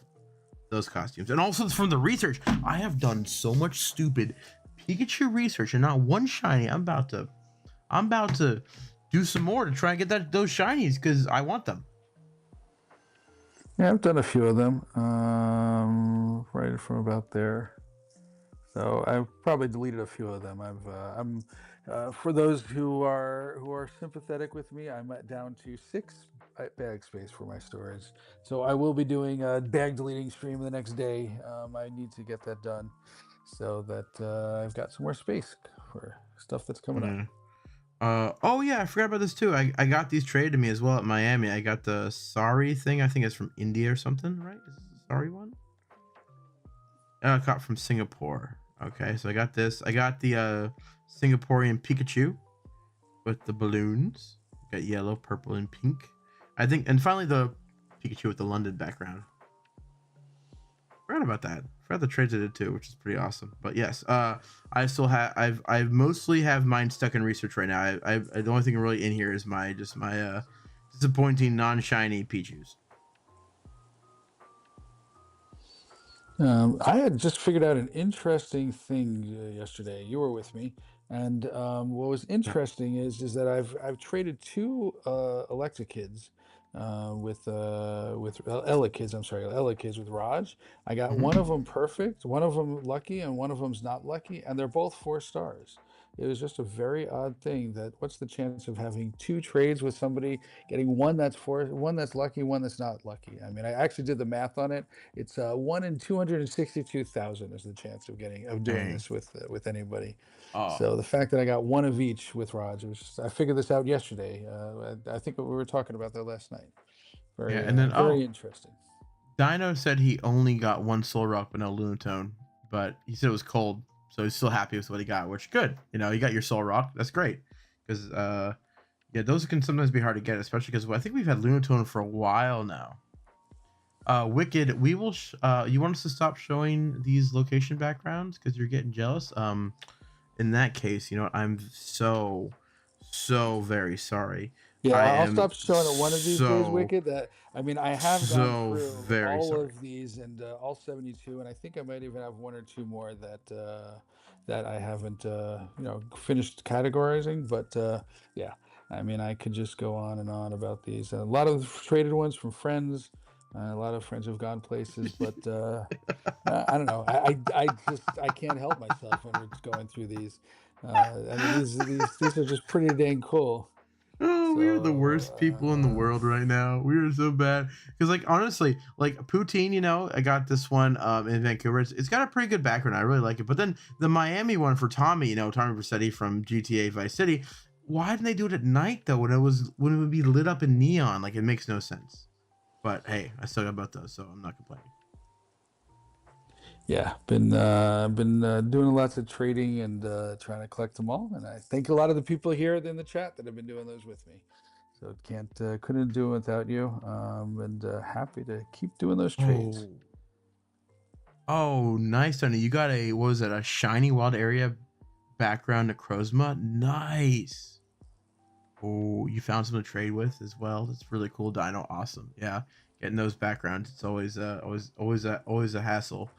those costumes. And also from the research, I have done so much stupid Pikachu research and not one shiny. I'm about to do some more to try and get those shinies because I want them. Yeah, I've done a few of them. Right from about there. So I've probably deleted a few of them. I'm for those who are sympathetic with me, I'm down to 6 bag space for my storage. So I will be doing a bag deleting stream the next day. I need to get that done so that I've got some more space for stuff that's coming up. Yeah. Oh yeah, I forgot about this too. I got these traded to me as well at Miami. I got the Sari thing. I think it's from India or something, right? Is this the Sari one? I got from Singapore. Okay, so I got this. I got the Singaporean Pikachu with the balloons. Got yellow, purple, and pink. I think, and finally the Pikachu with the London background. Forgot about that. Forgot the trades I did too, which is pretty awesome. But yes, I still have. I mostly have mine stuck in research right now. The only thing really in here is my disappointing non-shiny Pichus. I had just figured out an interesting thing yesterday. You were with me, and what was Yeah. interesting is that I've traded two Electrokids with Ella kids. I'm sorry, Ella kids with Raj. I got one Mm-hmm. of them perfect, one of them lucky, and one of them's not lucky, and they're both 4 stars. It was just a very odd thing that what's the chance of having two trades with somebody getting one that's one that's lucky, one that's not lucky? I mean, I actually did the math on it. It's 1 in 262,000 is the chance of doing Dang. this with anybody. Oh. So the fact that I got one of each with Raj, I figured this out yesterday. I think we were talking about that last night. Yeah, Very and then very interesting. Dino said he only got one Soul Rock but no Lunatone, but he said it was cold, so he's still happy with what he got, which good. You got your Soul Rock. That's great because yeah, those can sometimes be hard to get, especially because I think we've had Lunatone for a while now. Wicked, we will. You want us to stop showing these location backgrounds because you're getting jealous? In that case, I'm so very sorry. Yeah, I I'll am stop showing it one of these days, Wicked. I mean, I have gone so through very all sorry. of these and all 72, and I think I might even have one or two more that I haven't finished categorizing. But yeah, I mean, I could just go on and on about these. A lot of traded ones from friends. A lot of friends have gone places, but I don't know. I can't help myself when we're going through these. I mean, these are just pretty dang cool. Oh, we are the So, worst people in the world right now. We are so bad. Because, like, honestly, like poutine, I got this one in Vancouver. It's got a pretty good background. I really like it. But then the Miami one for Tommy, Tommy Vercetti from GTA Vice City. Why didn't they do it at night though? When it would be lit up in neon? Like, it makes no sense. But hey, I still got about those, so I'm not complaining. yeah, been doing lots of trading and trying to collect them all. And I thank a lot of the people here in the chat that have been doing those with me. So can't couldn't do it without you. And happy to keep doing those trades. Oh, oh, nice, Tony. You got what was it? A shiny wild area background Necrozma? Nice. Oh, you found some to trade with as well. That's really cool, Dino. Awesome. Yeah, getting those backgrounds. It's always a hassle.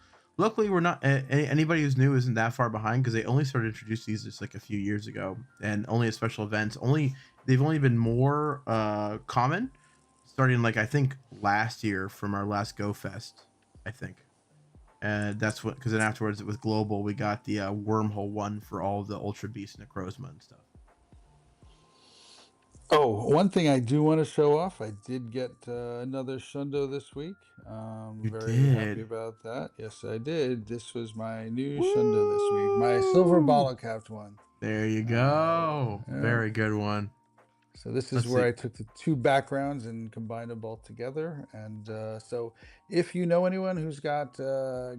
Luckily, we're not anybody who's new isn't that far behind because they only started to introduce these just like a few years ago, and only at special events. They've only been more common starting like I think last year from our last Go Fest. I think, and that's what because then afterwards with Global we got the wormhole one for all the Ultra Beast Necrozma and stuff. Oh, one thing I do want to show off. I did get another Shundo this week. You Very happy did. about that. Yes, I did. This was my new Shundo this week. My silver Woo! bottle capped one. There you Uh, go. yeah. Very good one. So this is Let's where see. I took the two backgrounds and combined them both together. And so, if you know anyone who's got the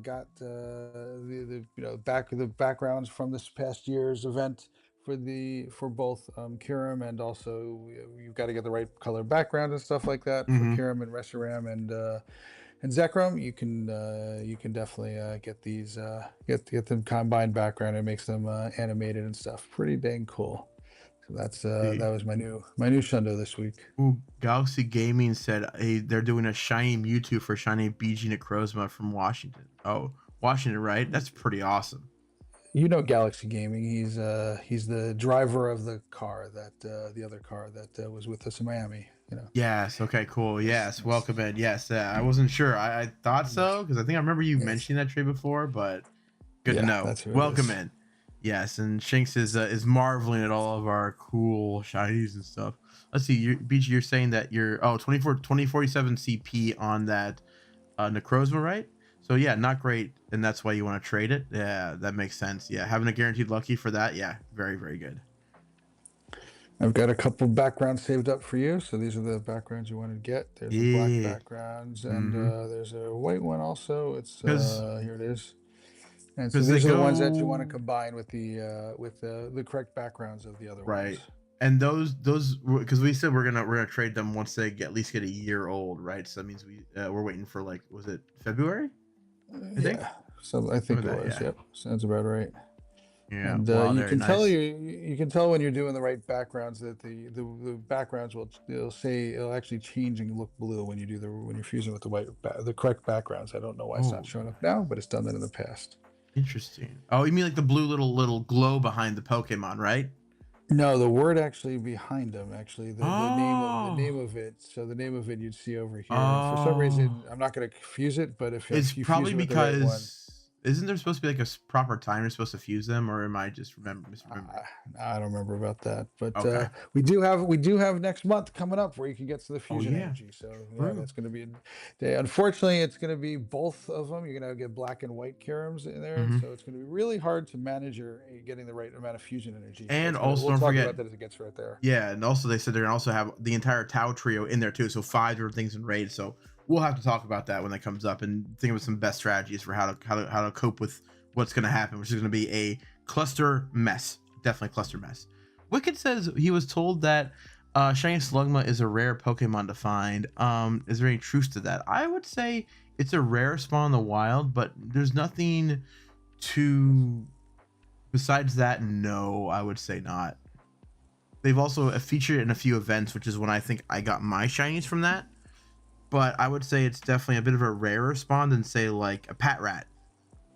backgrounds from this past year's event for both Kirim and also you've got to get the right color background and stuff like that for Mm-hmm. Kirim and Reshiram and Zekrom. You can definitely get them combined background. It makes them animated and stuff. Pretty dang cool. So See. that was my new Shundo this week. Ooh, Galaxy Gaming said they're doing a shiny Mewtwo for shiny BG Necrozma from Washington. Oh, Washington, right? That's pretty awesome. You know Galaxy Gaming. He's the driver of the car that the other car that was with us in Miami. Yes. Okay. Cool. Yes, Yes. yes, Welcome in. Yes. I wasn't sure. I thought yes, so because I think I remember you yes. mentioning that trade before, but good to Yeah, know. that's who it Welcome is. in. Yes, and Shanks is marveling at all of our cool shinies and stuff. Let's see, BG, you're saying that you're 2047 CP on that Necrozma, right? So yeah, not great, and that's why you want to trade it. Yeah, that makes sense. Yeah, having a guaranteed lucky for that, yeah, very, very good. I've got a couple backgrounds saved up for you. So these are the backgrounds you want to get. There's the black Yeah. backgrounds, and Mm-hmm. there's a white one also. It's Because here it is. And so they these are the ones that you want to go combine with the correct backgrounds of the other right, ones. and those because we said we're gonna trade them once they at least get a year old, right? So that means we're waiting for like was it February? I think Yeah, so I something think it like that. was. Yeah. Yep, sounds about right. Yeah. And Wow. you Very can tell nice. you can tell when you're doing the right backgrounds that the backgrounds it'll actually change and look blue when you do when you're fusing with the correct backgrounds. I don't know why it's not Oh, showing up now, but it's done that in the past. interesting. Oh, you mean like the blue little glow behind the Pokemon, right? No, the word actually behind them, actually the name Oh. of it. So the name of it you'd see over here, and for some reason Oh. I'm not going to confuse it, but It's if you fuse probably it with the right one. because isn't there supposed to be like a proper time you're supposed to fuse them, or am I just misremembering? I, I don't remember about that, but Okay. we do have next month coming up where you can get to the Oh fusion yeah. energy. So yeah, True. that's going to be a day. Unfortunately, it's going to be both of them. You're going to get black and white Karams in there, Hmm. so it's going to be really hard to manage your getting the right amount of fusion energy. But And also we'll don't talk forget, about that as it gets right there. yeah, and also they said they're gonna also have the entire Tau trio in there too. So five different things in raid. So we'll have to talk about that when that comes up and think of some best strategies for how to cope with what's gonna happen, which is gonna be a cluster mess. Definitely cluster mess. Wicked says he was told that Shiny Slugma is a rare Pokemon to find. Is there any truth to that? I would say it's a rare spawn in the wild, but there's nothing to besides that. No, I would say not. they've also featured it in a few events, which is when I think I got my shinies from that. But I would say it's definitely a bit of a rarer spawn than say like a pat rat.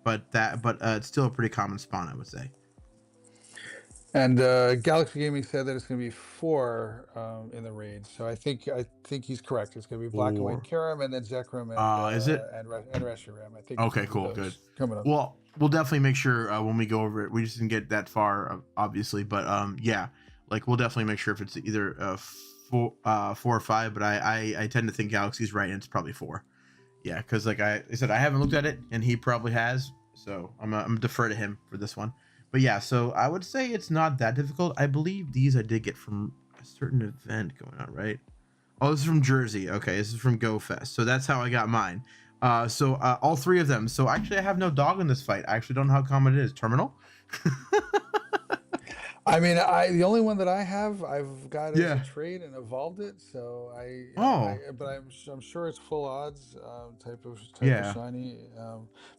But it's still a pretty common spawn, I would say. And Galaxy Gaming said that it's going to be four in the raid. So I think he's correct. It's going to be Black and White Or Karam, and then Zekrom is it? and Reshiram. I think it's Okay, going to be cool, good. those coming up. Well, we'll definitely make sure when we go over it. We just didn't get that far, obviously, but yeah, like we'll definitely make sure if it's either four or five. But I tend to think Galaxy's right, and it's probably four. Yeah, because like I said, I haven't looked at it, and he probably has, so I'm defer to him for this one. But yeah, so I would say it's not that difficult. I believe these I did get from a certain event going on, right? Oh, this is from Jersey. Okay, this is from GoFest. So that's how I got mine. So all three of them. So actually, I have no dog in this fight. I actually don't know how common it is. Terminal. I mean, the only one that I have, I've got as a Yeah. trade and evolved it. So Oh, but I'm sure it's full odds type of yeah. shiny.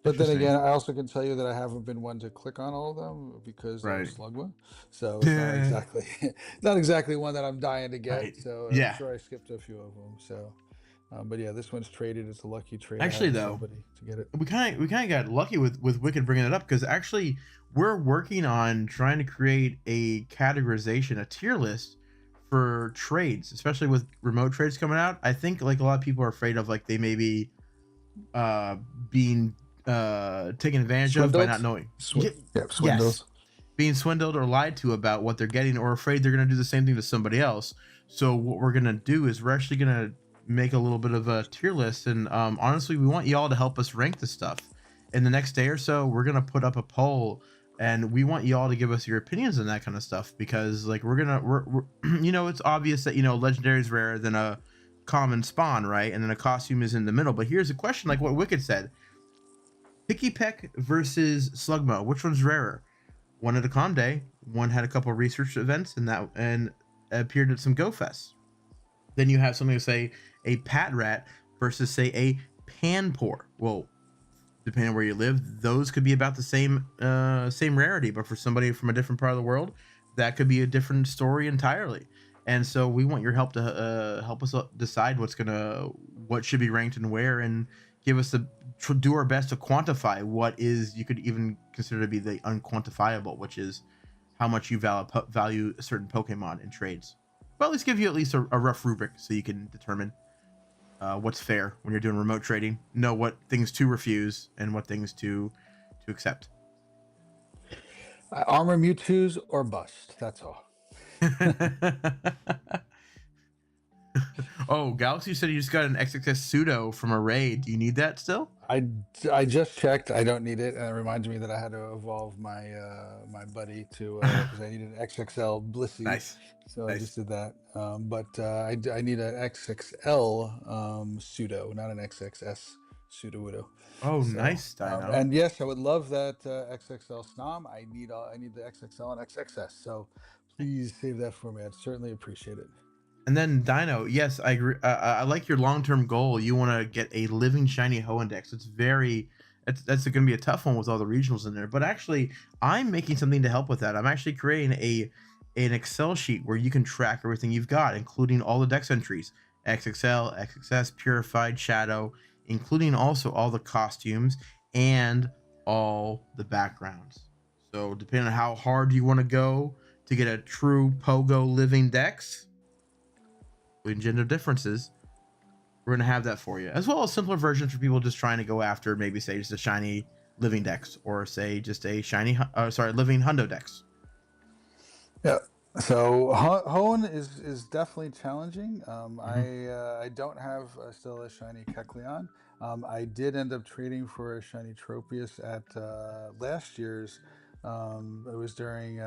But then Interesting. again, I also can tell you that I haven't been one to click on all of them because of Right. Slugma. So it's not Yeah. exactly not exactly one that I'm dying to get. Right. So I'm Yeah. sure I skipped a few of them. So, but yeah, this one's traded. It's a lucky trade I had Actually, with though, somebody to get it. we kind of got lucky with Wicked bringing it up because actually we're working on trying to create a categorization, a tier list for trades, especially with remote trades coming out. I think like a lot of people are afraid of like they may be uh being taken advantage of by not Swindled. knowing. Ye- Yeah, yes, swindles. being swindled or lied to about what they're getting, or afraid they're going to do the same thing to somebody else. So what we're going to do is we're actually going to make a little bit of a tier list, and honestly, we want y'all to help us rank the stuff. In the next day or so, we're going to put up a poll, and we want y'all to give us your opinions on that kind of stuff, because like we're it's obvious that legendary is rarer than a common spawn, right? And then a costume is in the middle. But here's a question, like what Wicked said: Picky Peck versus Slugmo, which one's rarer? One at a calm day, one had a couple of research events, and appeared at some Go Fests. Then you have something to say a Pat Rat versus say a Panpour. Well, depending on where you live, those could be about the same rarity, but for somebody from a different part of the world, that could be a different story entirely. And so we want your help to help us decide what should be ranked and where, and give us do our best to quantify what is you could even consider to be the unquantifiable, which is how much you value a certain Pokemon in trades. But at least give you at least a rough rubric so you can determine what's fair when you're doing remote trading. Know what things to refuse and what things to accept. Armor Mewtwo's or bust. That's all. Oh, Galaxy said you just got an XXS pseudo from a raid. Do you need that still? I, I just checked. I don't need it, and it reminds me that I had to evolve my buddy to because I needed an XXL Blissey, Nice, so I just nice. did that. But I need an XXL pseudo, not an XXS pseudo widow. Oh, So nice, Dino. and yes, I would love that XXL Snom. I need the XXL and XXS. So please save that for me. I'd certainly appreciate it. And then Dino, yes, I agree. I like your long-term goal. You want to get a living shiny Hoendex. That's going to be a tough one with all the regionals in there. But actually, I'm making something to help with that. I'm actually creating an Excel sheet where you can track everything you've got, including all the dex entries: XXL, XXS, Purified, Shadow, including also all the costumes and all the backgrounds. So depending on how hard you want to go to get a true Pogo living dex, including gender differences, we're going to have that for you, as well as simpler versions for people just trying to go after maybe say just a shiny living dex, or say just a shiny living hundo dex. Yeah. So Hoenn is definitely challenging. Mm-hmm. I don't have still a shiny Kecleon. I did end up trading for a shiny Tropius at last year's. It was during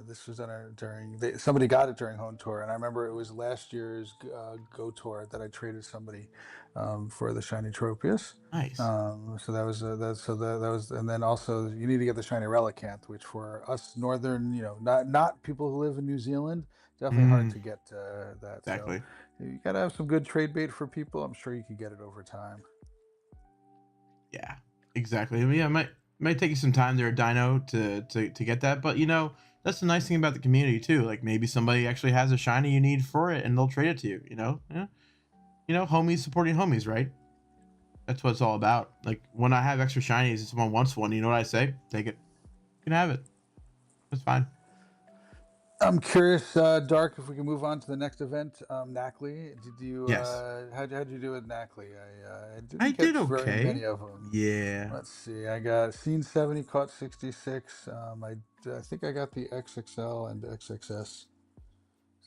this was during somebody got it during Home Tour, and I remember it was last year's Go Tour that I traded somebody for the shiny Tropius. Nice. So that was that was, and then also you need to get the shiny Relicanth, which for us northern, not people who live in New Zealand, definitely hard Mm, to get that. So exactly. you gotta have some good trade bait for people. I'm sure you could get it over time. Yeah, exactly. I mean, yeah, it might take you some time there, Dino, to get that, but that's the nice thing about the community too. Like maybe somebody actually has a shiny you need for it, and they'll trade it to you. Yeah. Homies supporting homies, right? That's what it's all about. Like when I have extra shinies and someone wants one, you know what I say? Take it. You can have it. That's fine. I'm curious, Dark, if we can move on to the next event. Knackley, did you Yes. how'd you do with Knackley? I I didn't did catch very okay. many of them. Yeah. Let's see. I got seen 70, caught 66. I think I got the XXL and XXS.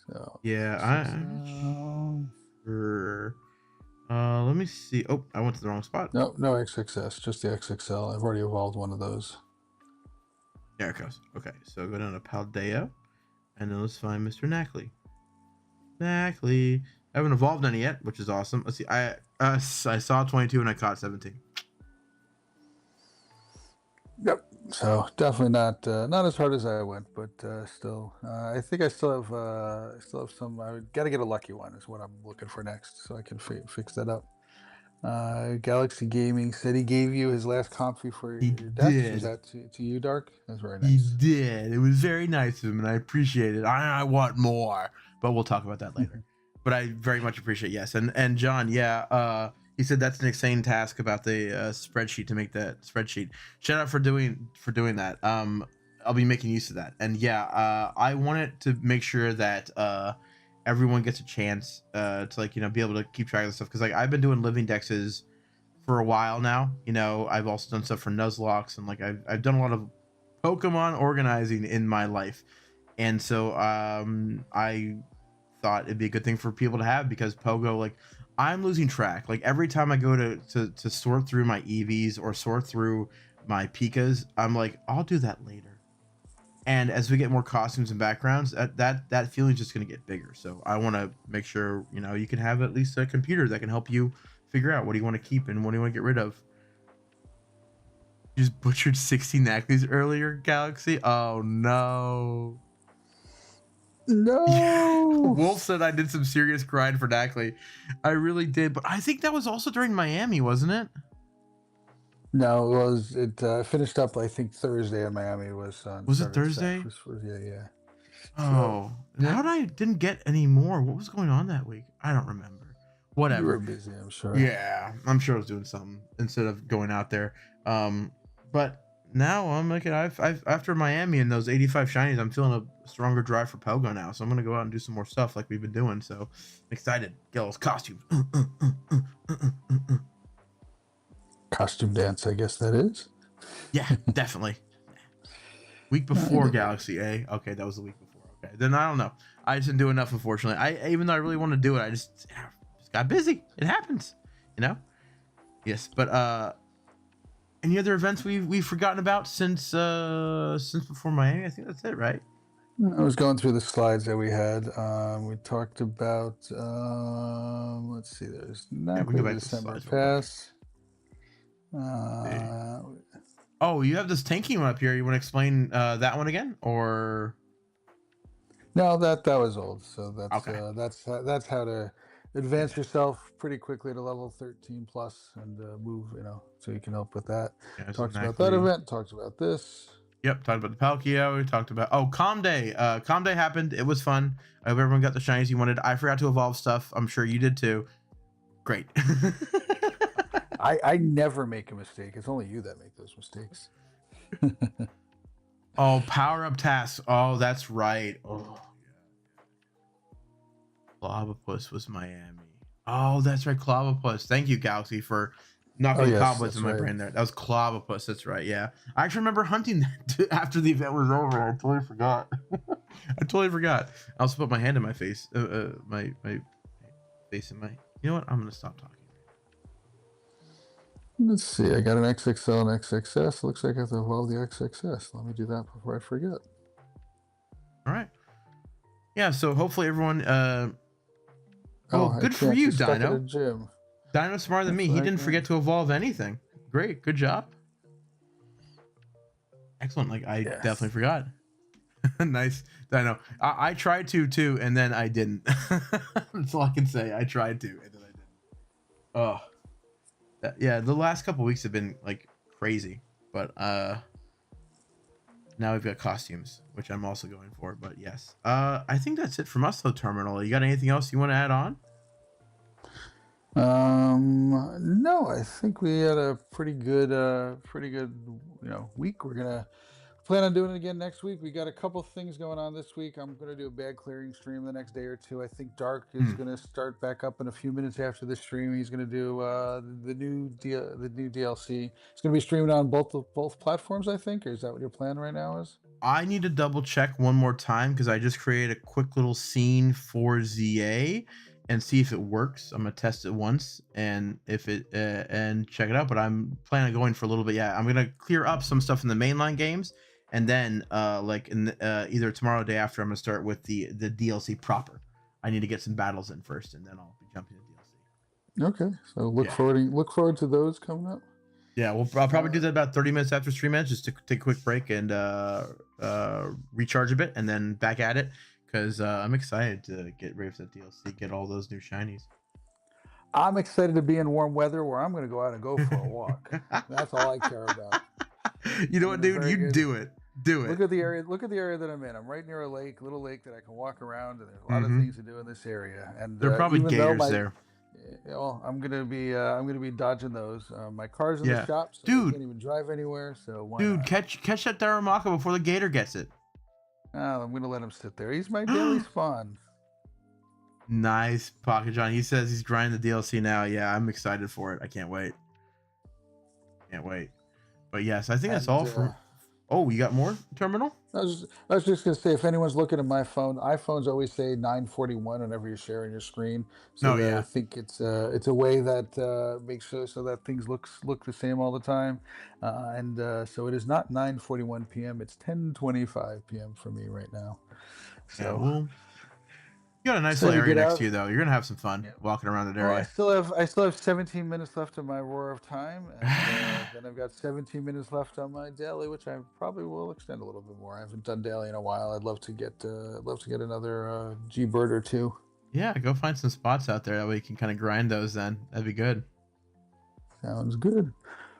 So Yeah, I'm XXL. sure. Let me see. Oh, I went to the wrong spot. No, no XXS, just the XXL. I've already evolved one of those. There it goes. Okay, so go down to Paldea, and then let's find Mr. Knackley. Knackley. I haven't evolved any yet, which is awesome. Let's see. I saw 22 and I caught 17. Yep. So definitely not as hard as I went, but still, I think I still have some. I got to get a lucky one is what I'm looking for next, so I can fix that up. Galaxy Gaming said he gave you his last comfy for He your decks. Was did. that to you, Dark? That's very He nice. did. It was very nice of him, and I appreciate it. I want more, but we'll talk about that later. But I very much appreciate, yes. And John, yeah, he said that's an insane task about the spreadsheet to make that spreadsheet. Shout out for doing that. I'll be making use of that. And yeah, I wanted to make sure that everyone gets a chance to like be able to keep track of stuff, because like I've been doing living dexes for a while now. I've also done stuff for Nuzlocke, and like I've done a lot of Pokemon organizing in my life. And so I thought it'd be a good thing for people to have, because Pogo, like I'm losing track. Like every time I go to sort through my EVs or sort through my Pikas, I'm like, I'll do that later. And as we get more costumes and backgrounds, that feeling's just going to get bigger. So I want to make sure you can have at least a computer that can help you figure out what do you want to keep and what do you want to get rid of. You just butchered 60 Knackleys earlier, Galaxy. Oh no. Yeah. No, Wolf said I did some serious grind for Knackley. I really did, but I think that was also during Miami, wasn't it? no. It finished up? I think Thursday in Miami was on Was it started Thursday? yeah, yeah. So Oh, and yep, how did I didn't get any more? What was going on that week? I don't remember. you were Whatever. busy, I'm sure. Yeah, I'm sure I was doing something instead of going out there. But now I'm like, I've after Miami and those 85 shinies, I'm feeling a stronger drive for Pogo now. So I'm gonna go out and do some more stuff like we've been doing. So excited. Get all those costumes. Costume dance, I guess that is. Yeah, definitely. Week I before dig it. Galaxy A. Okay, that was the week before. Okay, then I don't know. I just didn't do enough, unfortunately. Even though I really want to do it, I just got busy. It happens, you know. Yes, but any other events we've forgotten about since before Miami? I think that's it, right? I was going through the slides that we had. We talked about, let's see, there's Yeah, we can go Knackley back to the December slides real quick. Pass. See. Uh, Oh, you have this tanking one up here. You want to explain that one again, or no, that was old. So okay? that's how to advance yourself pretty quickly to level 13 plus and move. So you can help with that. Yeah, so Talks about that Knackley. event. Talks about this. Yep, talked about the Palkia. We talked about Calm Day. Calm Day happened. It was fun. I hope everyone got the shinies you wanted. I forgot to evolve stuff. I'm sure you did too. Great. I never make a mistake. It's only you that make those mistakes. Oh, power up tasks. Oh, that's right. Oh, Clobbopus was Miami. Oh, that's right, Clobbopus. Thank you, Galaxy, for Oh knocking yes, cobwebs that's in my right. brain there. That was Clobbopus. That's right. Yeah, I actually remember hunting that after the event was over. I totally forgot. I totally forgot. I also put my hand in my face. My face in my. You know what? I'm gonna stop talking. Let's see. I got an XXL and XXS. Looks like I have to evolve the XXS. Let me do that before I forget. All right. Yeah. So hopefully everyone. Oh, I Good for can't. you, Just stuck at a Dino. gym. Dino's smarter than That's me. what He I didn't got. forget to evolve anything. Great. Good job. Excellent. Like I Yes. definitely forgot. Nice. Dino. I tried to too, and then I didn't. That's all I can say. I tried to, and then I didn't. Oh, yeah. The last couple weeks have been like crazy, but Now we've got costumes, which I'm also going for. But yes, I think that's it from us though. Terminal. You got anything else you want to add on? No, I think we had a pretty good, week. We're gonna plan on doing it again next week. We got a couple things going on this week. I'm gonna do a bag clearing stream the next day or two. I think Dark is Hmm. gonna start back up in a few minutes after this stream. He's gonna do the new DLC. It's gonna be streamed on both platforms, I think. Or is that what your plan right now is? I need to double check one more time because I just created a quick little scene for ZA and see if it works. I'm gonna test it once and if it and check it out. But I'm planning on going for a little bit. Yeah, I'm gonna clear up some stuff in the mainline games, and then like in either tomorrow or day after, I'm gonna start with the DLC proper. I need to get some battles in first, and then I'll be jumping to DLC. Okay, so Yeah. look forward to those coming up. Yeah, I'll probably do Uh, that about 30 minutes after stream ends, just to take a quick break and recharge a bit, and then back at it because I'm excited to get ready for that DLC, get all those new shinies. I'm excited to be in warm weather where I'm going to go out and go for a walk. That's all I care about. You know I'm what, in a dude? very You good. do it. Do it. Look at the area. Look at the area that I'm in. I'm right near a lake, little lake that I can walk around, and there's a lot of things Mm-hmm. to do in this area. And There are probably even though gators my, there. well, I'm gonna be dodging those. My car's in the Yeah, shop, so I dude. can't even drive anywhere. So why Dude, not? catch that Daramaka before the gator gets it. I'm gonna let him sit there. He's my daily spawn. Nice, Pocket John. He says he's grinding the DLC now. Yeah, I'm excited for it. I can't wait. Can't wait. But yes, I think that's And all for. Oh, you got more terminal? I was just gonna say, if anyone's looking at my phone, iPhones always say 941 whenever you're sharing your screen. So No, that I yeah. think it's a way that makes sure so that things look the same all the time. And so it is not 9:41 p.m. It's 10:25 p.m. for me right now. Yeah, So well, you got a nice excited little to area get next to out. you, though. You're gonna have some fun Yeah. walking around that Well, area. I still have 17 minutes left of my Roar of Time, and then I've got 17 minutes left on my daily, which I probably will extend a little bit more. I haven't done daily in a while. I'd love to get another G Bird or two. Yeah, go find some spots out there that way you can kind of grind those. Then that'd be good. Sounds good.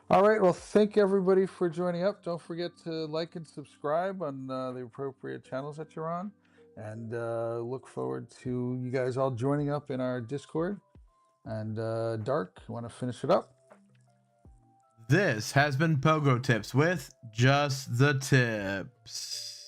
All right. Well, thank everybody for joining up. Don't forget to like and subscribe on the appropriate channels that you're on, and look forward to you guys all joining up in our Discord. And Dark, you want to finish it up? This has been Pogo Tips with just the tips.